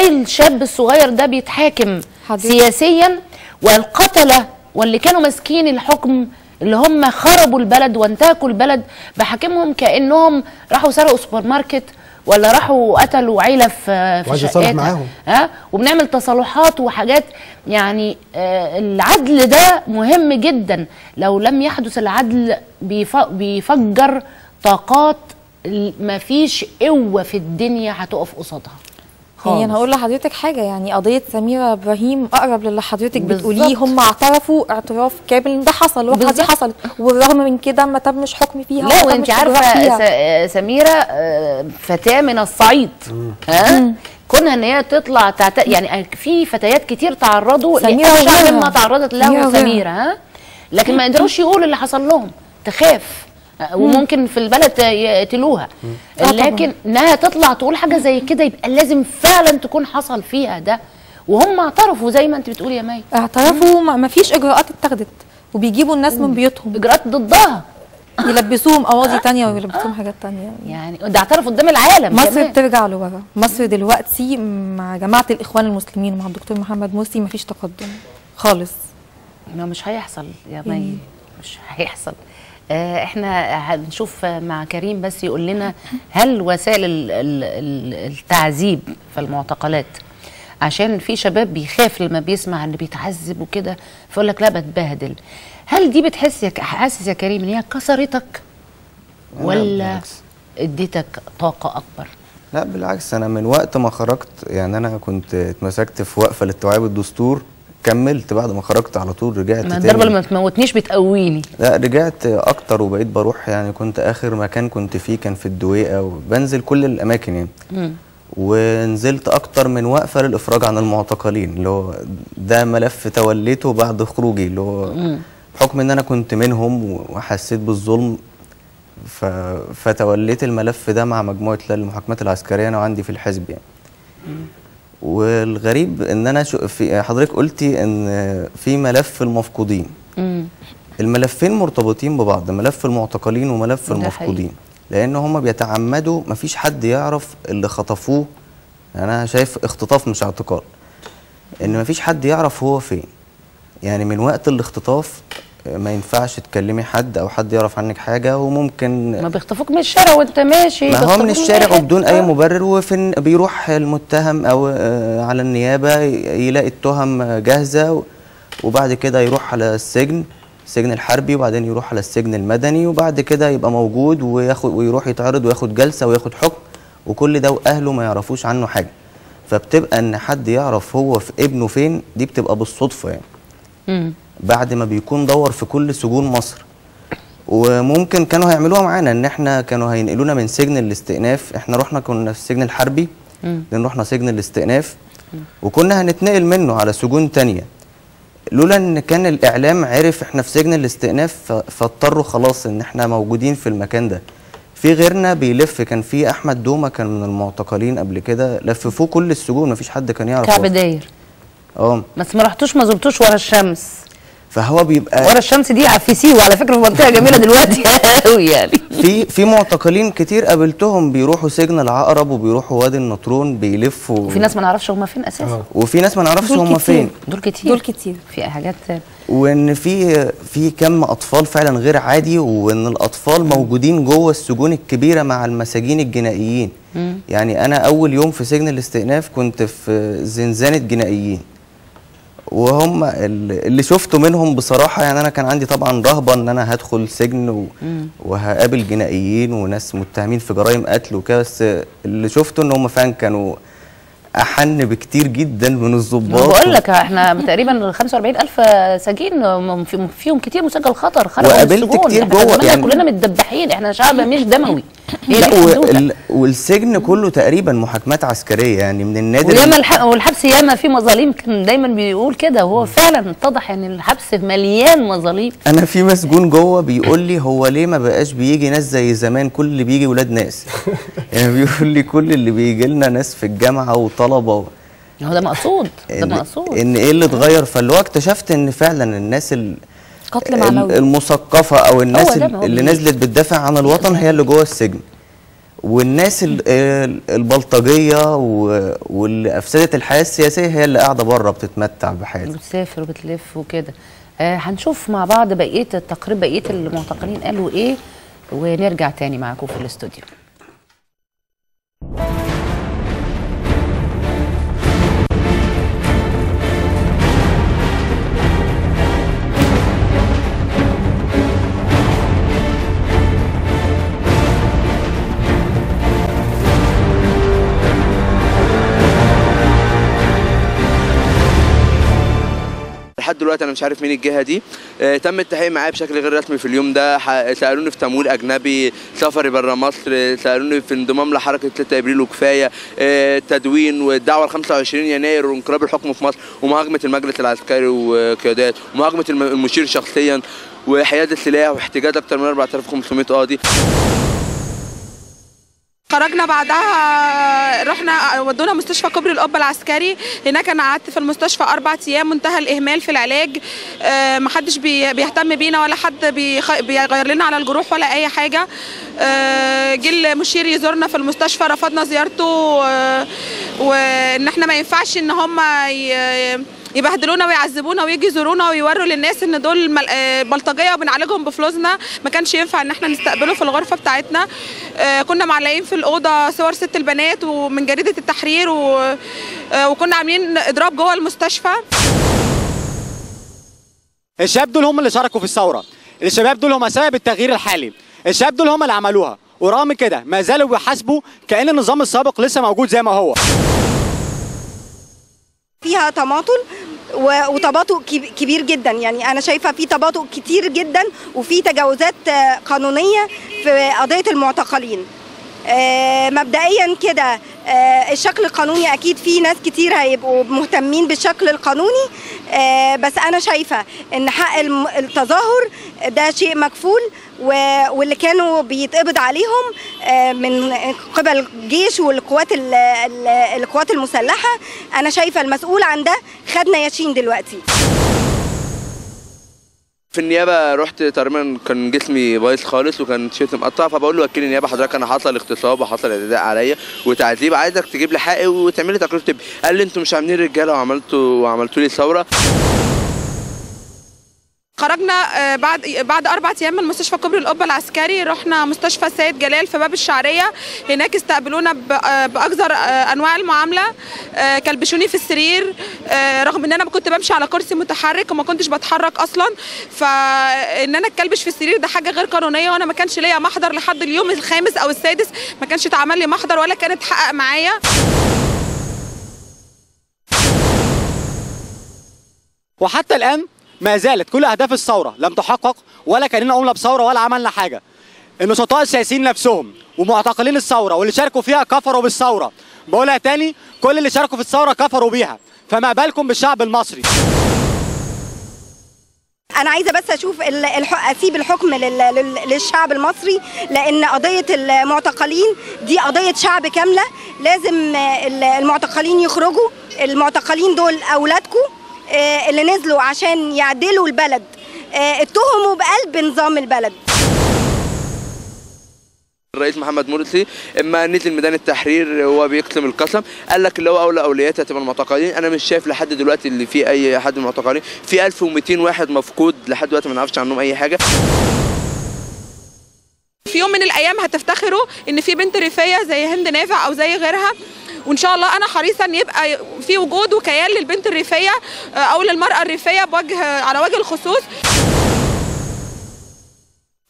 الشاب الصغير ده بيتحاكم سياسيا، والقتلة واللي كانوا ماسكين الحكم اللي هم خربوا البلد وانتهكوا البلد بحاكمهم كأنهم راحوا سرقوا سوبر ماركت ولا راحوا قتلوا عيلة في شقتها وبنعمل تصالحات وحاجات. يعني العدل ده مهم جدا. لو لم يحدث العدل بيفجر طاقات ما فيش قوة في الدنيا هتقف قصادها. يعني انا هقول لحضرتك حاجه، يعني قضيه سميره ابراهيم اقرب للي حضرتك بتقوليه. هم اعترفوا اعتراف كامل ان ده حصل، الواقعه دي حصلت، والرغم من كده ما تمش حكم فيها. لا وانت عارفه سميره فتاه من الصعيد كونها ان هي تطلع يعني في فتيات كتير تعرضوا لأشع مما تعرضت له سميره لكن ما قدروش يقولوا اللي حصل لهم، تخاف وممكن في البلد يقتلوها. لكن انها تطلع تقول حاجه زي كده يبقى لازم فعلا تكون حصل فيها ده. وهم اعترفوا زي ما انت بتقولي يا مي، اعترفوا ما فيش اجراءات اتخذت، وبيجيبوا الناس من بيوتهم اجراءات ضدها، يلبسوهم قواضي تانية ويلبسوهم حاجات تانية. يعني ده اعترفوا قدام العالم. مصر بترجع لورا. مصر دلوقتي مع جماعه الاخوان المسلمين ومع الدكتور محمد مرسي ما فيش تقدم خالص. ما مش هيحصل يا مي، مش هيحصل. احنا هنشوف مع كريم بس يقول لنا هل وسائل التعذيب في المعتقلات، عشان في شباب بيخاف لما بيسمع اللي بيتعذب وكده فيقول لك لا بتبهدل، هل دي حاسس يا كريم ان هي كسرتك ولا اديتك طاقه اكبر؟ لا بالعكس، انا من وقت ما خرجت يعني انا كنت اتمسكت في وقفه للتوعيه بالدستور، كملت بعد ما خرجت على طول رجعت تاني. الضربه اللي ما تموتنيش بتقويني. لا رجعت اكتر وبقيت بروح، يعني كنت اخر مكان كنت فيه كان في الدويقه، وبنزل كل الاماكن يعني. ونزلت اكتر من وقفه للافراج عن المعتقلين، اللي هو ده ملف توليته بعد خروجي، اللي هو بحكم ان انا كنت منهم وحسيت بالظلم فتوليت الملف ده مع مجموعه المحاكمات العسكريه انا وعندي في الحزب يعني. والغريب ان انا في حضرتك قلتي ان في ملف المفقودين. الملفين مرتبطين ببعض، ملف المعتقلين وملف المفقودين، لان هم بيتعمدوا مفيش حد يعرف اللي خطفوه. انا شايف اختطاف مش اعتقال، ان مفيش حد يعرف هو فين. يعني من وقت الاختطاف ما ينفعش تكلمي حد او حد يعرف عنك حاجه، وممكن ما بيخطفوك من الشارع وانت ماشي، ما هو من الشارع وبدون اي مبرر، وفي بيروح المتهم او على النيابه يلاقي التهم جاهزه، وبعد كده يروح على السجن الحربي، وبعدين يروح على السجن المدني، وبعد كده يبقى موجود ويروح يتعرض وياخد جلسه وياخد حكم، وكل ده واهله ما يعرفوش عنه حاجه. فبتبقى ان حد يعرف هو في ابنه فين، دي بتبقى بالصدفه يعني. بعد ما بيكون دور في كل سجون مصر. وممكن كانوا هيعملوها معانا، ان احنا كانوا هينقلونا من سجن الاستئناف، احنا رحنا كنا في السجن الحربي، لان رحنا سجن الاستئناف، وكنا هنتنقل منه على سجون تانية، لولا ان كان الاعلام عرف احنا في سجن الاستئناف، فاضطروا خلاص ان احنا موجودين في المكان ده. في غيرنا بيلف، كان في احمد دومه كان من المعتقلين قبل كده، لففوه كل السجون، مفيش حد كان يعرف. كعب داير. بس ما رحتوش ما زرتوش ورا الشمس. فهو بيبقى ورا الشمس دي في سيوه على فكره، في منطقه جميله دلوقتي قوي يعني. في معتقلين كتير قابلتهم بيروحوا سجن العقرب وبيروحوا وادي النطرون، بيلفوا، وفي ناس ما نعرفش هم فين اساسا. وفي ناس ما نعرفش هم فين. دول كتير في حاجات. وان في كم اطفال فعلا غير عادي، وان الاطفال موجودين جوه السجون الكبيره مع المساجين الجنائيين. يعني انا اول يوم في سجن الاستئناف كنت في زنزانه جنائيين، وهم اللي شفته منهم بصراحه، يعني انا كان عندي طبعا رهبه ان انا هدخل سجن وهقابل جنائيين وناس متهمين في جرائم قتل وكده، بس اللي شفته ان هم فعلا كانوا احن بكتير جدا من الضباط. بقول لك احنا تقريبا 45000 سجين فيهم كتير مسجل خطر خرجوا من السجون، وقابلت كتير جوه، يعني كلنا متدبحين، احنا شعب مش دموي. لا والسجن كله تقريبا محاكمات عسكريه، يعني من النادر. والحبس ياما في مظاليم، كان دايما بيقول كده، وهو فعلا اتضح ان الحبس مليان مظاليم. انا في مسجون جوه بيقول لي هو ليه ما بقاش بيجي ناس زي زمان، كل اللي بيجي ولاد ناس. يعني بيقول لي كل اللي بيجي لنا ناس في الجامعه وطلبه هو ده مقصود، ده مقصود ان ايه اللي اتغير. فاللي هو اكتشفت ان فعلا الناس قتل معنوي المثقفه او الناس اللي نزلت بتدافع عن الوطن هي اللي جوه السجن، والناس البلطجيه واللي افسدت الحياه السياسيه هي اللي قاعده بره بتتمتع بحياتها، بتسافر وبتلف وكده. هنشوف مع بعض بقيه التقرير، بقيه المعتقلين قالوا ايه، ونرجع تاني معاكم في الاستوديو. لحد دلوقتي انا مش عارف مين الجهه دي. تم التحقيق معايا بشكل غير رسمي في اليوم ده، سالوني في تمويل اجنبي، سفري بره مصر، سالوني في انضمام لحركه 3 ابريل وكفايه، تدوين والدعوه ل 25 يناير وانقلاب الحكم في مصر، ومهاجمه المجلس العسكري وقيادات، ومهاجمه المشير شخصيا، وحياد السلاح، واحتجاز اكثر من 4500 قاضي. خرجنا بعدها، رحنا ودونا مستشفى كوبري القبه العسكري، هناك انا قعدت في المستشفى 4 ايام، منتهى الاهمال في العلاج، محدش بيهتم بينا ولا حد بيغير لنا على الجروح ولا اي حاجه. جه المشير يزورنا في المستشفى، رفضنا زيارته، وان احنا ما ينفعش ان هم يبهدلونا ويعذبونا ويجي يزورونا ويوروا للناس ان دول بلطجيه وبنعالجهم بفلوسنا. ما كانش ينفع ان احنا نستقبله في الغرفه بتاعتنا. كنا معلقين في الاوضه صور 6 البنات ومن جريده التحرير، وكنا عاملين اضراب جوه المستشفى. الشباب دول هم اللي شاركوا في الثوره، الشباب دول هم سبب التغيير الحالي، الشباب دول هم اللي عملوها، ورغم كده ما زالوا بيحاسبوا كأن النظام السابق لسه موجود زي ما هو. فيها تماطل وتباطؤ كبير جدا، يعني انا شايفه في تباطؤ كتير جدا، وفي تجاوزات قانونيه في قضيه المعتقلين. مبدئيا كده الشكل القانوني اكيد في ناس كتير هيبقوا مهتمين بالشكل القانوني، بس انا شايفه ان حق التظاهر ده شيء مكفول، واللي كانوا بيتقبض عليهم من قبل الجيش والقوات المسلحه، انا شايفه المسؤول عن ده خد نياشين دلوقتي. في النيابه رحت تقريبا كان جسمي بايظ خالص وكان تيشيرت مقطع، فبقول له وكيل النيابه حضرتك انا حصل اغتصاب وحصل اعتداء عليا وتعذيب، عايزك تجيب لي حقي وتعمل لي تقرير طبي. قال لي انتوا مش عاملين رجاله وعملتوا لي ثوره. خرجنا بعد 4 ايام من مستشفى كوبري القبه العسكري، رحنا مستشفى سيد جلال في باب الشعريه. هناك استقبلونا باكثر انواع المعامله، كلبشوني في السرير رغم ان انا كنت بمشي على كرسي متحرك وما كنتش بتحرك اصلا. فان انا اتكلبش في السرير ده حاجه غير قانونيه، وانا ما كانش ليا محضر لحد اليوم الخامس او السادس، ما كانش اتعمل لي محضر ولا كان اتحقق معايا. وحتى الان ما زالت كل اهداف الثوره لم تحقق، ولا كاننا قمنا بثوره ولا عملنا حاجه. النشطاء السياسيين نفسهم ومعتقلين الثوره واللي شاركوا فيها كفروا بالثوره. بقولها تاني، كل اللي شاركوا في الثوره كفروا بيها، فما بالكم بالشعب المصري. انا عايزه بس اشوف اسيب الحكم للشعب المصري، لان قضيه المعتقلين دي قضيه شعب كامله. لازم المعتقلين يخرجوا. المعتقلين دول اولادكم اللي نزلوا عشان يعدلوا البلد، اتهموا بقلب نظام البلد. الرئيس محمد مرسي اما نزل ميدان التحرير وهو بيقسم القسم، قال لك اللي هو اولى اولوياتها تبقى المعتقلين. انا مش شايف لحد دلوقتي اللي في اي حد من المعتقلين. في 1200 واحد مفقود لحد دلوقتي ما نعرفش عنهم اي حاجه. في يوم من الايام هتفتخروا ان في بنت ريفيه زي هند نافع او زي غيرها، وان شاء الله انا حريصه ان يبقى في وجود وكيان للبنت الريفيه او للمراه الريفيه على وجه الخصوص.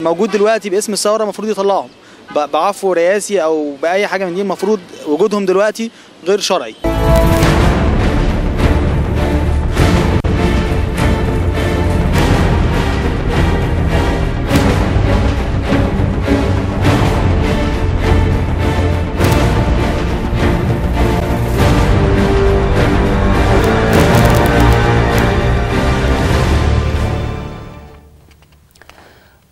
موجود دلوقتي باسم الثوره، المفروض يطلعهم بعفو رئاسي او باي حاجه من دي. المفروض وجودهم دلوقتي غير شرعي.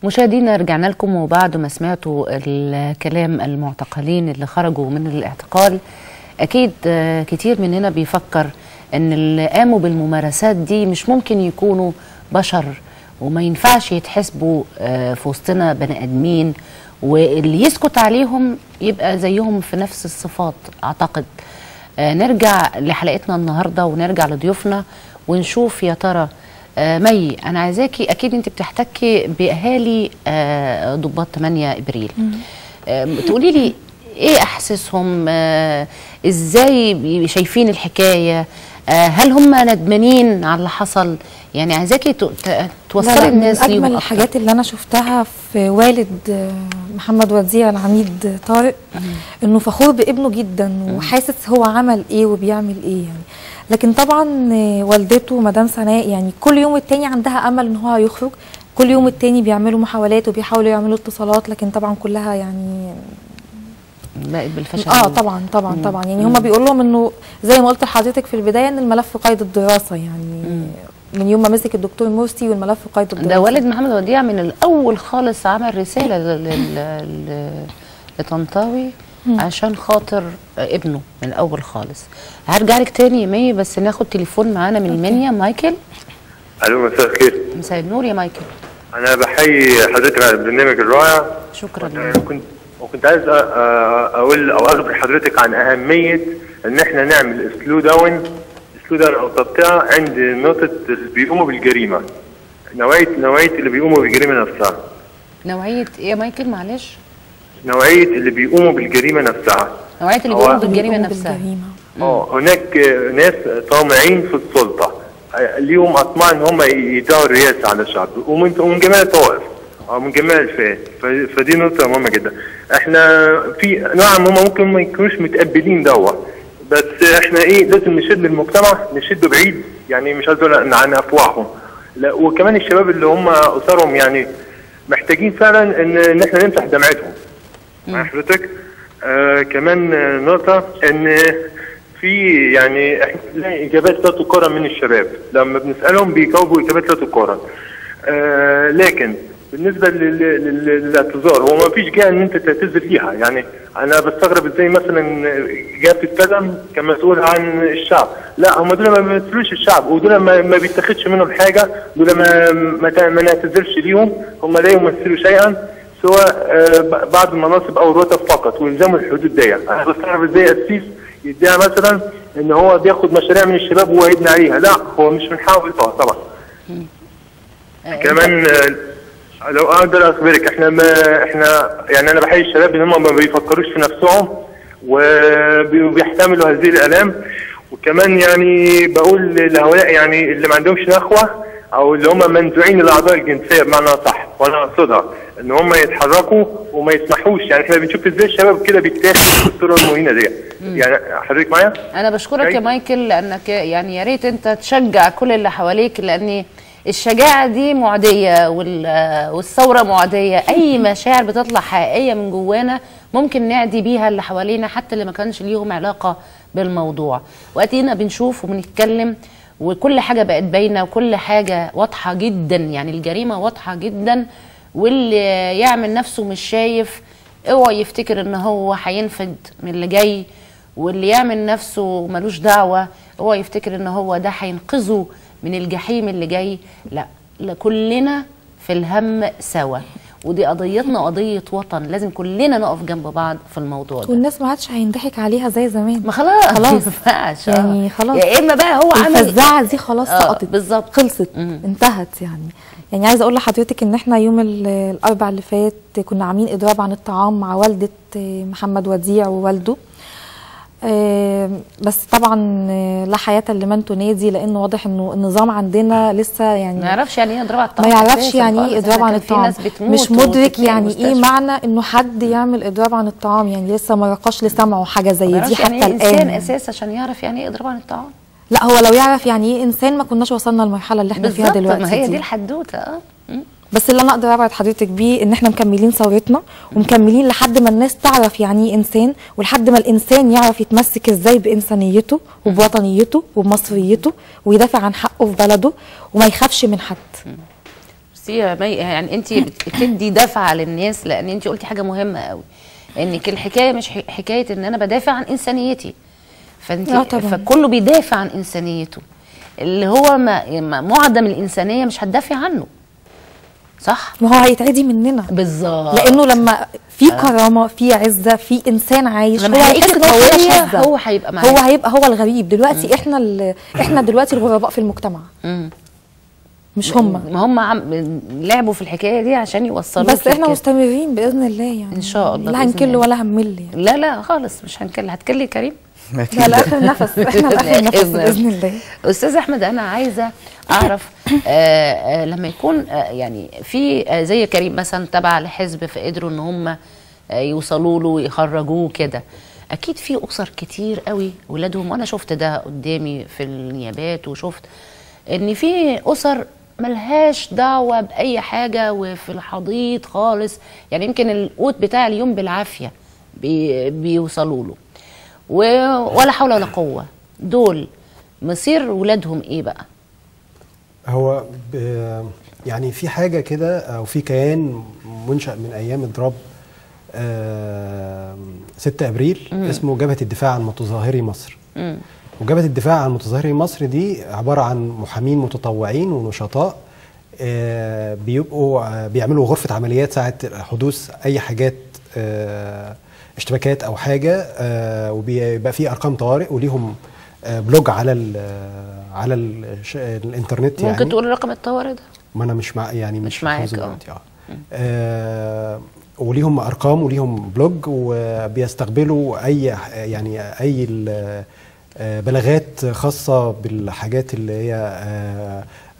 مشاهدينا، رجعنا لكم وبعد ما سمعتوا الكلام المعتقلين اللي خرجوا من الاعتقال، اكيد كتير مننا بيفكر ان اللي قاموا بالممارسات دي مش ممكن يكونوا بشر وما ينفعش يتحسبوا في وسطنا بني ادمين، واللي يسكت عليهم يبقى زيهم في نفس الصفات. اعتقد نرجع لحلقتنا النهارده ونرجع لضيوفنا ونشوف يا ترى مي، انا عايزاكي، اكيد انت بتحتكي باهالي ضباط 8 ابريل، تقولي لي ايه احساسهم، ازاي شايفين الحكايه، هل هم ندمانين على اللي حصل؟ يعني عايزاكي توصلي الناس ليهم. اجمل الحاجات اللي انا شفتها في والد محمد وديع العميد طارق انه فخور بابنه جدا وحاسس هو عمل ايه وبيعمل ايه يعني. لكن طبعا والدته مدام سناء يعني كل يوم التاني عندها امل ان هو يخرج، كل يوم التاني بيعملوا محاولات وبيحاولوا يعملوا اتصالات، لكن طبعا كلها يعني بقت بالفشل. طبعا يعني هم بيقولوا لهم انه زي ما قلت لحضرتك في البدايه ان الملف قيد الدراسه يعني من يوم ما مسك الدكتور مرسي والملف قيد الدراسه. ده والد محمد وديع من الاول خالص عمل رساله لطنطاوي عشان خاطر ابنه من الاول خالص. هرجع لك تاني يا مي، بس ناخد تليفون معانا من المنيا. مايكل. الو، مساء الخير. مساء النور يا مايكل. انا بحيي حضرتك على البرنامج الرائع. شكرا لك. وكنت عايز اقول او اخبر حضرتك عن اهميه ان احنا نعمل سلو داون او تقطيع عند نقطه اللي بيقوموا بالجريمه، نوعيه اللي بيقوموا بالجريمه نفسها. نوعيه ايه يا مايكل؟ معلش. نوعيه اللي بيقوموا بالجريمه نفسها. نوعيه اللي بيقوموا بالجريمه نفسها. هناك ناس طامعين في السلطه، ليهم اطماع ان هم يدعوا الرئاسه على الشعب ومن جميع الطوائف او من جميع الفئات، فدي نقطه مهمه جدا. احنا في نعم هم ممكن ما يكونوش متقبلين دوت، بس احنا لازم نشد المجتمع، نشده بعيد، يعني مش عايز اقول عن افواههم، لا، وكمان الشباب اللي هم اسرهم يعني محتاجين فعلا ان احنا نمسح دمعتهم. مع حضرتك كمان نقطه ان في يعني احنا بنلاقي اجابات لا تقارن من الشباب، لما بنسالهم بيجاوبوا اجابات لا تقارن. لكن بالنسبه للاعتذار، هو ما فيش جهه ان انت تعتذر فيها. يعني انا بستغرب ازاي مثلا جهه السلم كمسؤول عن الشعب، لا هم دول ما بيمثلوش الشعب، ودول ما بيتاخدش منهم حاجه، دول ما نعتذرش ليهم، هم لا يمثلوا شيئا سواء بعض المناصب او الرتب فقط والزموا الحدود دي. انا بستغرب ازاي قسيس يدعي مثلا ان هو بياخد مشاريع من الشباب وهو يبني عليها، لا هو مش من حقه طبعا. كمان لو اقدر اخبرك، احنا يعني انا بحيي الشباب ان هم ما بيفكروش في نفسهم وبيحتملوا هذه الالام. وكمان يعني بقول لهؤلاء يعني اللي ما عندهمش نخوه او اللي هم منزوعين الاعضاء الجنسيه بمعنى صح، وانا اقصدها ان هم يتحركوا وما يسمحوش. يعني احنا بنشوف ازاي الشباب كده بيتاخد بالصوره المهينه دي. يعني حضرتك معايا؟ انا بشكرك يا مايكل، لانك يعني يا ريت انت تشجع كل اللي حواليك، لان الشجاعه دي معديه والثوره معديه. اي مشاعر بتطلع حقيقيه من جوانا ممكن نعدي بيها اللي حوالينا حتى اللي ما كانش ليهم علاقه بالموضوع. وقتنا بنشوف وبنتكلم وكل حاجه بقت باينه وكل حاجه واضحه جدا، يعني الجريمه واضحه جدا. واللي يعمل نفسه مش شايف اوعى يفتكر ان هو هينفد من اللي جاي، واللي يعمل نفسه ملوش دعوه اوعى يفتكر ان هو ده هينقذه من الجحيم اللي جاي. لا كلنا في الهم سوا، ودي قضيتنا قضيه وطن، لازم كلنا نقف جنب بعض في الموضوع ده. والناس ما عادش هينضحك عليها زي زمان، ما خلاص ما ينفعش يعني خلاص، يا اما بقى هو عمل الفزاعه دي خلاص سقطت بالظبط، خلصت انتهت. يعني عايزه اقول لحضرتك ان احنا يوم الاربعاء اللي فات كنا عاملين اضراب عن الطعام مع والده محمد وديع ووالده. بس طبعا لا حياه لمن تنادي، لانه واضح انه النظام عندنا لسه يعني ما يعرفش يعني ايه اضراب عن الطعام، ما يعرفش يعني ايه اضراب عن الطعام، مش مدرك يعني ايه معنى انه حد يعمل اضراب عن الطعام. يعني لسه ما رقاش لسمعه حاجه زي دي حتى يعني الان. انسان اساس عشان يعرف يعني ايه اضراب عن الطعام. لا هو لو يعرف يعني ايه انسان ما كناش وصلنا للمرحله اللي احنا فيها دلوقتي. ما هي دي الحدوته. بس اللي انا اقدر ابعد حضرتك بيه ان احنا مكملين ثورتنا ومكملين لحد ما الناس تعرف يعني ايه انسان، ولحد ما الانسان يعرف يتمسك ازاي بانسانيته وبوطنيته وبمصريته ويدافع عن حقه في بلده وما يخافش من حد. بس يعني انت بتدي دفعه للناس، لان انت قلتي حاجه مهمه قوي، انك الحكايه مش حكايه ان انا بدافع عن انسانيتي، فكله بيدافع عن انسانيته. اللي هو معدم الانسانيه مش هتدافع عنه، صح؟ ما هو هيتعدي مننا بالظبط، لانه لما في كرامه، في عزه، في انسان عايش، هو هيحس هو هيبقى معانا، هو هيبقى هو الغريب دلوقتي. احنا دلوقتي الغرباء في المجتمع، مش هم. ما هم لعبوا في الحكايه دي عشان يوصلوا، بس احنا مستمرين باذن الله يعني ان شاء الله. لا هنكل ولا هنمل يعني. لا خالص مش هنكل. هتكلي كريم؟ لا لاخر نفس، احنا لاخر نفس باذن الله. استاذ احمد، انا عايزه اعرف لما يكون يعني في زي كريم مثلا تبع لحزب فقدروا ان هم يوصلوا له ويخرجوه كده، اكيد في اسر كتير قوي ولادهم، وانا شفت ده قدامي في النيابات، وشفت ان في اسر ملهاش دعوه باي حاجه وفي الحضيض خالص، يعني يمكن القوت بتاع اليوم بالعافيه بيوصلوا له ولا حول ولا قوه. دول مصير ولادهم ايه بقى؟ هو يعني في حاجه كده او في كيان منشأ من ايام اضراب 6 ابريل اسمه جبهه الدفاع عن متظاهري مصر. وجبهه الدفاع عن متظاهري مصر دي عباره عن محامين متطوعين ونشطاء بيبقوا بيعملوا غرفه عمليات ساعه حدوث اي حاجات اشتباكات او حاجه، وبيبقى في ارقام طوارئ وليهم بلوج على الانترنت. يعني ممكن تقول رقم الطوارئ ده؟ ما انا مش يعني مش معاك. وليهم ارقام وليهم بلوج، وبيستقبلوا اي بلاغات خاصه بالحاجات اللي هي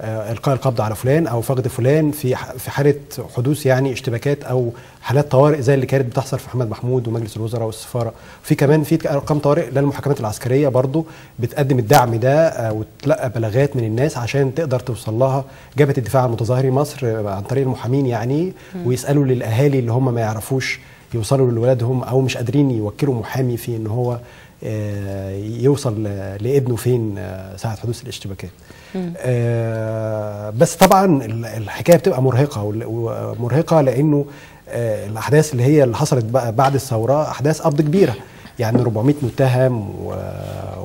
القاء القبض على فلان او فقد فلان في حاله حدوث يعني اشتباكات او حالات طوارئ زي اللي كانت بتحصل في محمد محمود ومجلس الوزراء والسفاره. في كمان في ارقام طوارئ للمحاكمات العسكريه برضو بتقدم الدعم ده وتلقى بلاغات من الناس عشان تقدر توصل لها جبهه الدفاع عن متظاهري مصر عن طريق المحامين يعني، ويسالوا للاهالي اللي هم ما يعرفوش يوصلوا لولادهم او مش قادرين يوكلوا محامي في ان هو يوصل لابنه فين ساعه حدوث الاشتباكات. بس طبعا الحكايه بتبقى مرهقه لانه الاحداث اللي حصلت بعد الثوره احداث قبض كبيره، يعني 400 متهم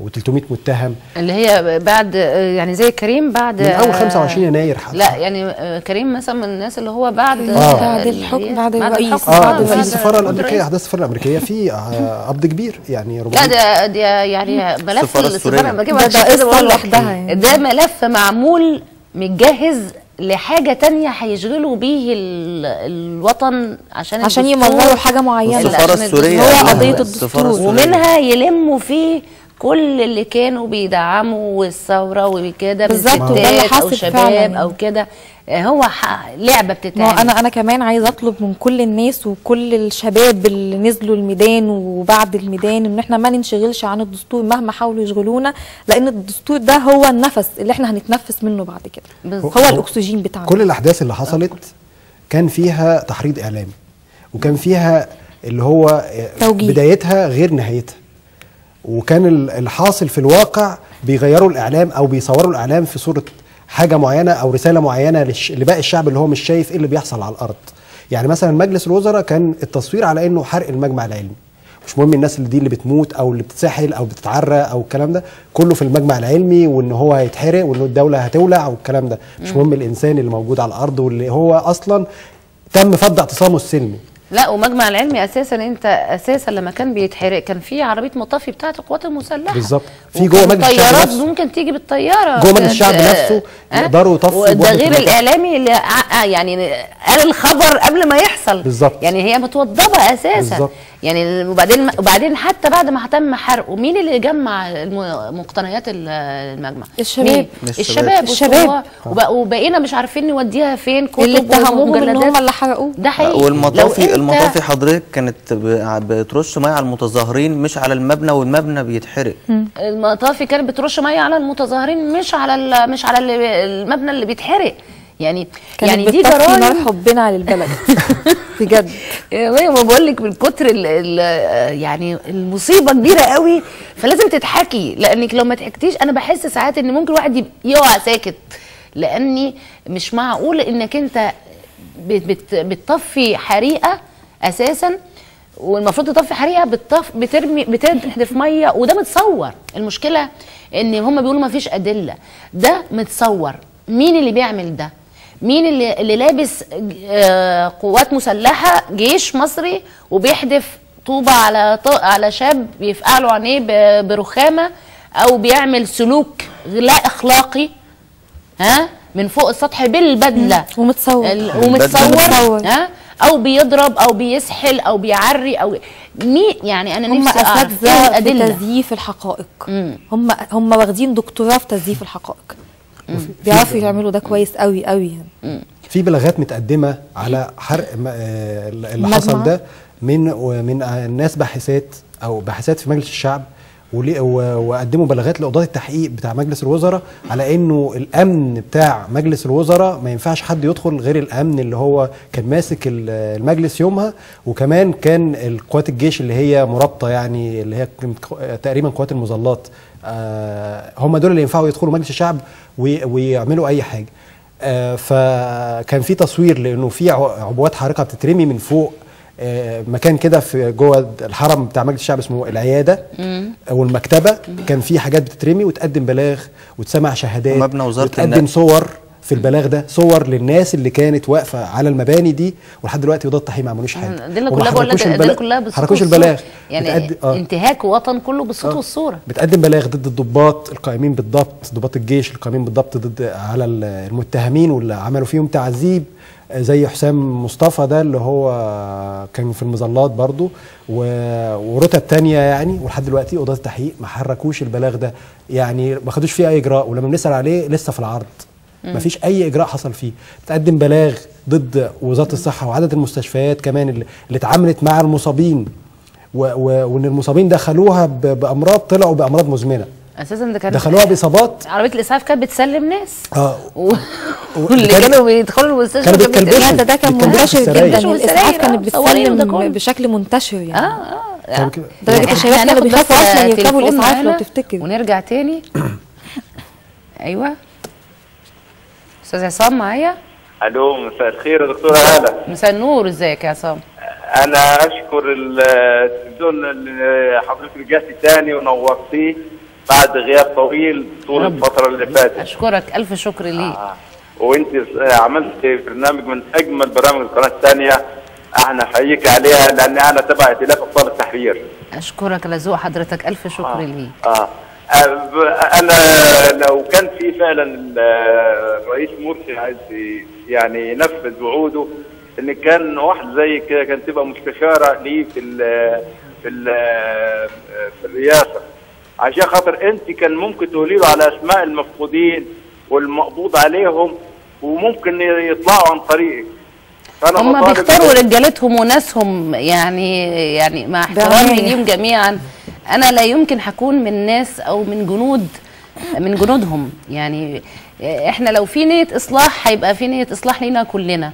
و300 متهم، اللي هي بعد يعني زي كريم بعد من اول 25 يناير حتى. لا يعني كريم مثلا من الناس اللي هو بعد الحكم بعد الرئيس في السفاره الامريكيه، احداث السفاره الامريكيه في قبض كبير يعني 400. لا ده يعني ملف السفاره الامريكيه ده لوحدها يعني. ده ملف معمول متجهز لحاجه تانية هيشغلوا بيه الوطن عشان يمرروا حاجه معينه. السفاره السوريه هو قضيه الدستور، ومنها يلموا فيه كل اللي كانوا بيدعموا الثوره وكده من ستات او شباب او كده. هو لعبه بتتعمل. انا كمان عايزه اطلب من كل الناس وكل الشباب اللي نزلوا الميدان وبعد الميدان ان احنا ما ننشغلش عن الدستور مهما حاولوا يشغلونا، لان الدستور ده هو النفس اللي احنا هنتنفس منه بعد كده، هو الاكسجين بتاعنا. كل الاحداث اللي حصلت كان فيها تحريض اعلامي، وكان فيها اللي هو توجيه. بدايتها غير نهايتها، وكان الحاصل في الواقع بيغيروا الاعلام او بيصوروا الاعلام في صوره حاجه معينه او رساله معينه لباقي الشعب اللي هو مش شايف ايه اللي بيحصل على الارض. يعني مثلا مجلس الوزراء كان التصوير على انه حرق المجمع العلمي، مش مهم الناس اللي بتموت او اللي بتتسحل او بتتعرى او الكلام ده كله في المجمع العلمي، وان هو هيتحرق وان الدوله هتولع والكلام ده، مش مهم الانسان اللي موجود على الارض واللي هو اصلا تم فض اعتصامه السلمي. لا، ومجمع العلمي اساسا لما كان بيتحرق كان في عربيه مطافي بتاعه القوات المسلحه بالظبط، في جوه مجلس الشعب نفسه ممكن تيجي بالطياره جوه مجلس الشعب نفسه يقدروا يطفوا. ده غير الاعلامي اللي يعني قال الخبر قبل ما يحصل بالظبط، يعني هي متوضبه اساسا بالزبط. يعني وبعدين حتى بعد ما تم حرقه مين اللي جمع مقتنيات المجمع؟ الشباب وبقينا مش عارفين نوديها فين، كتب اللي اتهموهم ان هم اللي حرقوه. ده حقيقي. والمطافي حضرتك كانت بترش ميه على المتظاهرين مش على المبنى، والمبنى بيتحرق. المطافي كانت بترش ميه على المتظاهرين مش على المبنى اللي بيتحرق. يعني دي جرائم نار حبنا للبلد بجد. ما بقول لك من كتر يعني المصيبه كبيره قوي، فلازم تتحكي، لانك لو ما ضحكتيش انا بحس ساعات ان ممكن واحد يقع ساكت، لاني مش معقول انك انت بتطفي حريقه اساسا، والمفروض تطفي حريقه بتحدف ميه، وده متصور. المشكله ان هم بيقولوا ما فيش ادله، ده متصور. مين اللي بيعمل ده؟ مين اللي لابس قوات مسلحه جيش مصري وبيحدف طوبه على شاب بيفقع له عينيه برخامه، او بيعمل سلوك لا اخلاقي من فوق السطح بالبدله ومتصور او بيضرب او بيسحل او بيعري او يعني انا نفسي اعرف ايه الادله في تزييف الحقائق. هم واخدين دكتوراه في تزييف الحقائق، بيعرفوا يعملوا ده كويس قوي قوي يعني. في بلاغات متقدمه على حرق اللي حصل ده من ناس باحثات في مجلس الشعب، وقدموا بلاغات لقضاة التحقيق بتاع مجلس الوزراء على انه الامن بتاع مجلس الوزراء ما ينفعش حد يدخل غير الامن اللي هو كان ماسك المجلس يومها، وكمان كان القوات الجيش اللي هي مرابطه، يعني اللي هي تقريبا قوات المظلات، هم دول اللي ينفعوا يدخلوا مجلس الشعب ويعملوا اي حاجه. فكان في تصوير لانه في عبوات حارقه بتترمي من فوق مكان كده في جوه الحرم بتاع مجلس الشعب اسمه العياده والمكتبه. كان في حاجات بتترمي وتقدم بلاغ وتسمع شهادات ومبنى وزاره وتقدم صور في البلاغ ده، صور للناس اللي كانت واقفه على المباني دي، ولحد دلوقتي قضاة التحقيق ما عملوش حاجه. دي كلها بالصوت البلاغ يعني انتهاك وطن كله بالصوت والصوره. بتقدم بلاغ ضد الضباط القائمين بالضبط، ضباط الجيش القائمين بالضبط على المتهمين واللي عملوا فيهم تعذيب، زي حسام مصطفى ده اللي هو كان في المظلات برضو، ورتب تانية يعني. ولحد دلوقتي قضاة التحقيق ما حركوش البلاغ ده، يعني ما خدوش فيه اي اجراء، ولما بنسال عليه لسه في العرض، ما فيش اي اجراء حصل فيه. تقدم بلاغ ضد وزاره الصحه وعدد المستشفيات كمان اللي اتعاملت مع المصابين، وان المصابين دخلوها بامراض طلعوا بامراض مزمنه اساسا. ده كان دخلوها باصابات، عربيه الاسعاف كانت بتسلم ناس واللي كانوا بيدخلوا المستشفى ده كان منتشر جدا. الاسعاف كانت بتسلم بشكل منتشر يعني. درجه الشباب كانوا بيخافوا اصلا يركبوا الاسعاف لو تفتكر. ونرجع تاني. ايوه استاذ عصام معايا. الو، مساء الخير يا دكتوره هاله. مساء النور، ازيك يا عصام؟ انا اشكر التلفزيون اللي حضرتك رجعتي تاني ونورتيه بعد غياب طويل طول الفتره اللي فاتت. اشكرك، الف شكر ليك. وانت عملت برنامج من اجمل برامج القناه الثانيه، احنا نحييك عليها لان انا تبع ائتلاف ابطال التحرير. اشكرك لذوق حضرتك، الف شكر ليك. انا لو كان في فعلا الرئيس مرسي عايز يعني ينفذ وعوده، ان كان واحد زي كده كان تبقى مستشاره ليه في الرئاسه، عشان خاطر انت كان ممكن تقولي له على اسماء المفقودين والمقبوض عليهم وممكن يطلعوا عن طريقك. هم بيختاروا رجالتهم وناسهم، يعني مع احترامي ليهم جميعا انا لا يمكن هكون من ناس او من جنودهم. يعني احنا لو في نيه اصلاح هيبقى في نيه اصلاح لينا كلنا.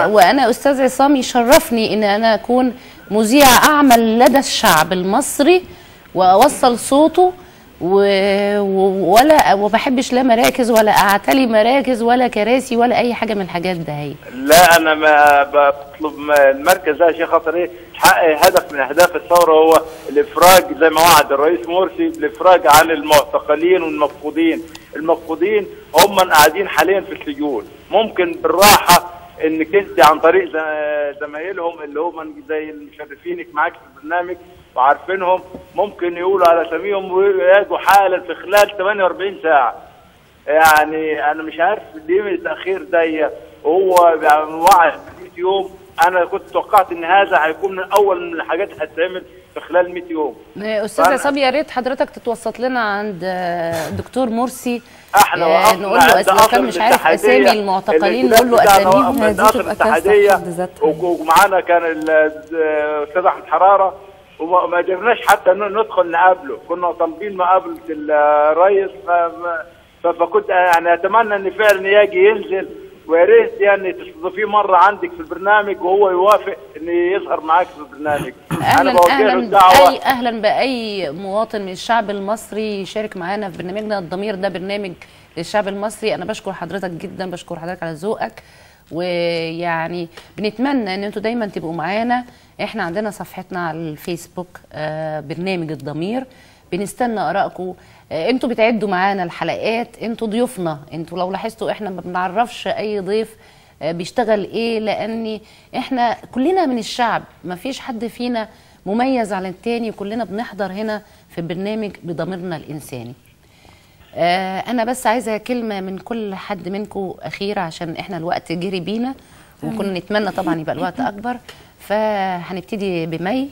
وانا استاذ عصام يشرفني ان انا اكون مذيعه اعمل لدى الشعب المصري واوصل صوته، وما بحبش لا مراكز ولا اعتلي مراكز ولا كراسي ولا اي حاجه من الحاجات ده. هي لا انا ما بطلب المركز ده عشان خاطر ايه؟ تحقق هدف من اهداف الثوره، هو الافراج زي ما وعد الرئيس مرسي بالافراج عن المعتقلين والمفقودين. المفقودين هم قاعدين حاليا في السجون، ممكن بالراحه انك انت عن طريق زمايلهم اللي هم زي المشرفينك معاك في البرنامج وعارفينهم، ممكن يقولوا على اساميهم ويجوا حالا في خلال 48 ساعه. يعني انا مش عارف ليه التاخير ده، وهو وعد 100 يوم. انا كنت توقعت ان هذا هيكون من اول من الحاجات اللي هتتعمل في خلال 100 يوم. استاذ عصام يا ريت حضرتك تتوسط لنا عند الدكتور مرسي، احنا نقول له لو كان مش عارف اسامي المعتقلين نقول له اساميهم. من قصر الاتحاديه ومعانا كان الاستاذ احمد حراره، وما قدرناش حتى ندخل نقابله، كنا طالبين مقابله الرئيس. فكنت يعني اتمنى ان فعلا يجي ينزل، ويا ريت يعني تستضيفيه مره عندك في البرنامج وهو يوافق ان يظهر معاك في البرنامج. اهلا باي مواطن من الشعب المصري يشارك معانا في برنامجنا الضمير. ده برنامج للشعب المصري. انا بشكر حضرتك جدا، بشكر حضرتك على ذوقك، ويعني بنتمنى ان انتوا دايما تبقوا معانا. احنا عندنا صفحتنا على الفيسبوك برنامج الضمير، بنستنى ارائكم. انتوا بتعدوا معانا الحلقات، انتوا ضيوفنا. انتوا لو لاحظتوا احنا ما بنعرفش اي ضيف بيشتغل ايه، لان احنا كلنا من الشعب، ما فيش حد فينا مميز على التاني، كلنا بنحضر هنا في برنامج بضميرنا الانساني. انا بس عايزه كلمه من كل حد منكم اخيره، عشان احنا الوقت جري بينا وكنا نتمنى طبعا يبقى الوقت اكبر. فهنبتدي بمي.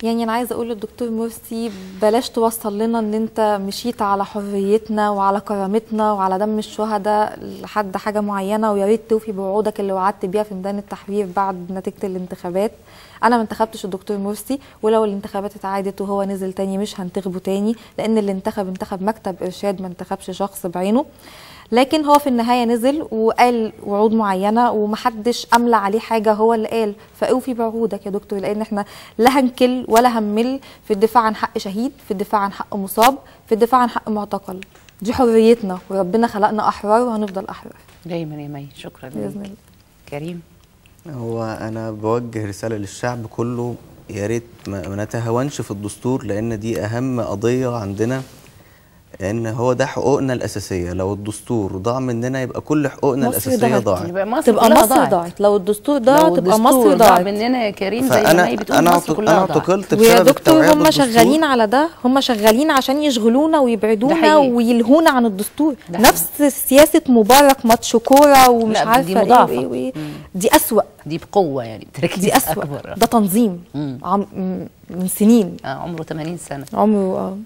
يعني انا عايزه اقول للدكتور مرسي بلاش توصل لنا ان انت مشيت على حريتنا وعلى كرامتنا وعلى دم الشهداء لحد حاجه معينه، ويا ريت توفي بوعودك اللي وعدت بيها في ميدان التحرير بعد نتيجه الانتخابات. انا ما انتخبتش الدكتور مرسي، ولو الانتخابات اتعادت وهو نزل تاني مش هنتخبه تاني، لان اللي انتخب مكتب ارشاد، ما انتخبش شخص بعينه. لكن هو في النهايه نزل وقال وعود معينه ومحدش املى عليه حاجه، هو اللي قال. فاوفي بعهودك يا دكتور، لان احنا لا هنكل ولا هنمل في الدفاع عن حق شهيد، في الدفاع عن حق مصاب، في الدفاع عن حق معتقل. دي حريتنا، وربنا خلقنا احرار وهنفضل احرار دايما يا مي. شكرا باذن الله. كريم. هو انا بوجه رساله للشعب كله، يا ريت ما نتهاونش في الدستور، لان دي اهم قضيه عندنا، ان هو ده حقوقنا الاساسيه. لو الدستور ضاع مننا يبقى كل حقوقنا الاساسيه ضاعت، تبقى مصر ضاعت. لو الدستور ضاع تبقى مصر ضاعت مننا يا كريم. زي ما هي بتقول مصر كلها ضاعت. انا اعتقلت ويا دكتور هم شغالين على ده، هم شغالين عشان يشغلونا ويبعدونا ويلهونا عن الدستور. نفس سياسه مبارك، ماتش كوره ومش عارفه ايه. دي اسوأ، دي بقوه يعني، دي اسوأ. ده تنظيم من سنين، عمره 80 سنه عمره.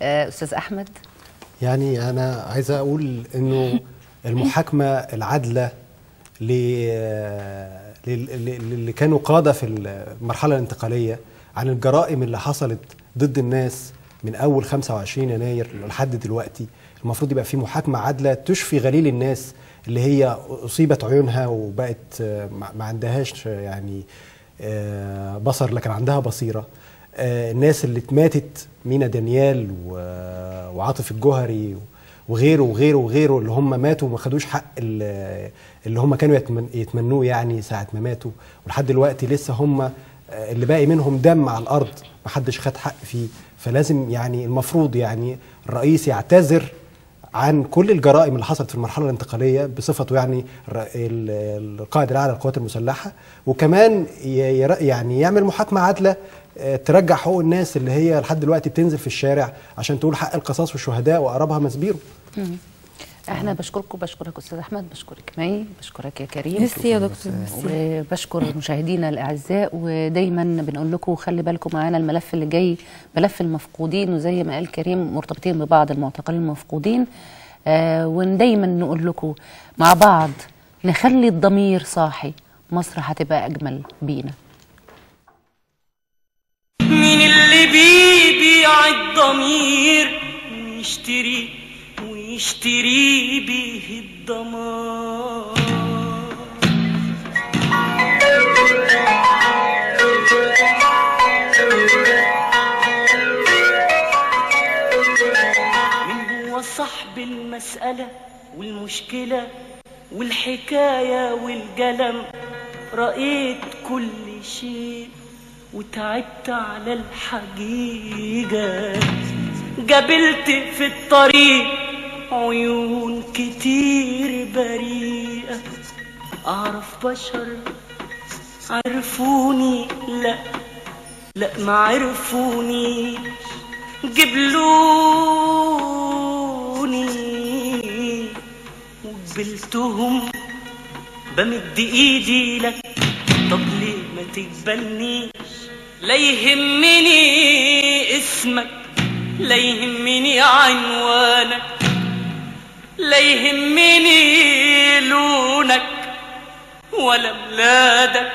استاذ احمد. يعني انا عايز اقول انه المحاكمه العادله اللي كانوا قاده في المرحله الانتقاليه عن الجرائم اللي حصلت ضد الناس من اول 25 يناير لحد دلوقتي، المفروض يبقى في محاكمه عادله تشفي غليل الناس اللي هي اصيبت عيونها وبقت ما عندهاش يعني بصر، لكن عندها بصيره. الناس اللي اتماتت، مينا دانيال وعاطف الجوهري وغيره وغيره وغيره، اللي هم ماتوا وما خدوش حق اللي هم كانوا يتمنوه يعني ساعة ما ماتوا، ولحد دلوقتي لسه هم اللي باقي منهم دم على الأرض ما حدش خد حق فيه. فلازم يعني المفروض يعني الرئيس يعتذر عن كل الجرائم اللي حصلت في المرحلة الانتقالية بصفته يعني القائد الأعلى للقوات المسلحة، وكمان يعني يعمل محاكمة عادلة ترجع حقوق الناس اللي هي لحد دلوقتي بتنزل في الشارع عشان تقول حق القصاص والشهداء وقربها مسبيروا. احنا بشكركم، بشكرك استاذ احمد، بشكرك مي، بشكرك يا كريم. ميرسي يا دكتور. وبشكر مشاهدينا الاعزاء، ودايما بنقول لكم خلي بالكم معانا الملف اللي جاي ملف المفقودين، وزي ما قال كريم مرتبطين ببعض المعتقلين المفقودين. ودايما نقول لكم مع بعض نخلي الضمير صاحي، مصر هتبقى اجمل بينا. مين اللي بيبيع الضمير ويشتري بيه الدمار؟ مين هو صاحب المسألة والمشكلة والحكاية والجلم؟ رأيت كل شيء وتعبت على الحقيقة، قابلت في الطريق عيون كتير بريئة، أعرف بشر عرفوني لا ما عرفوني، جبلوني وقبلتهم بمد ايدي لك، طب ليه ما تقبلنيش؟ لا يهمني اسمك، لا يهمني عنوانك، لا يهمني لونك ولا بلادك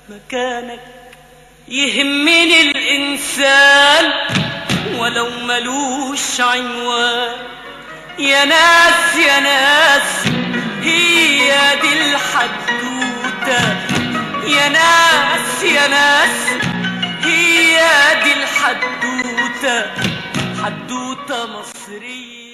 مكانك، يهمني الإنسان ولو ملوش عنوان. يا ناس يا ناس هي دي الحدوتة، يا ناس يا ناس هي دي الحدوتة، حدوتة مصرية.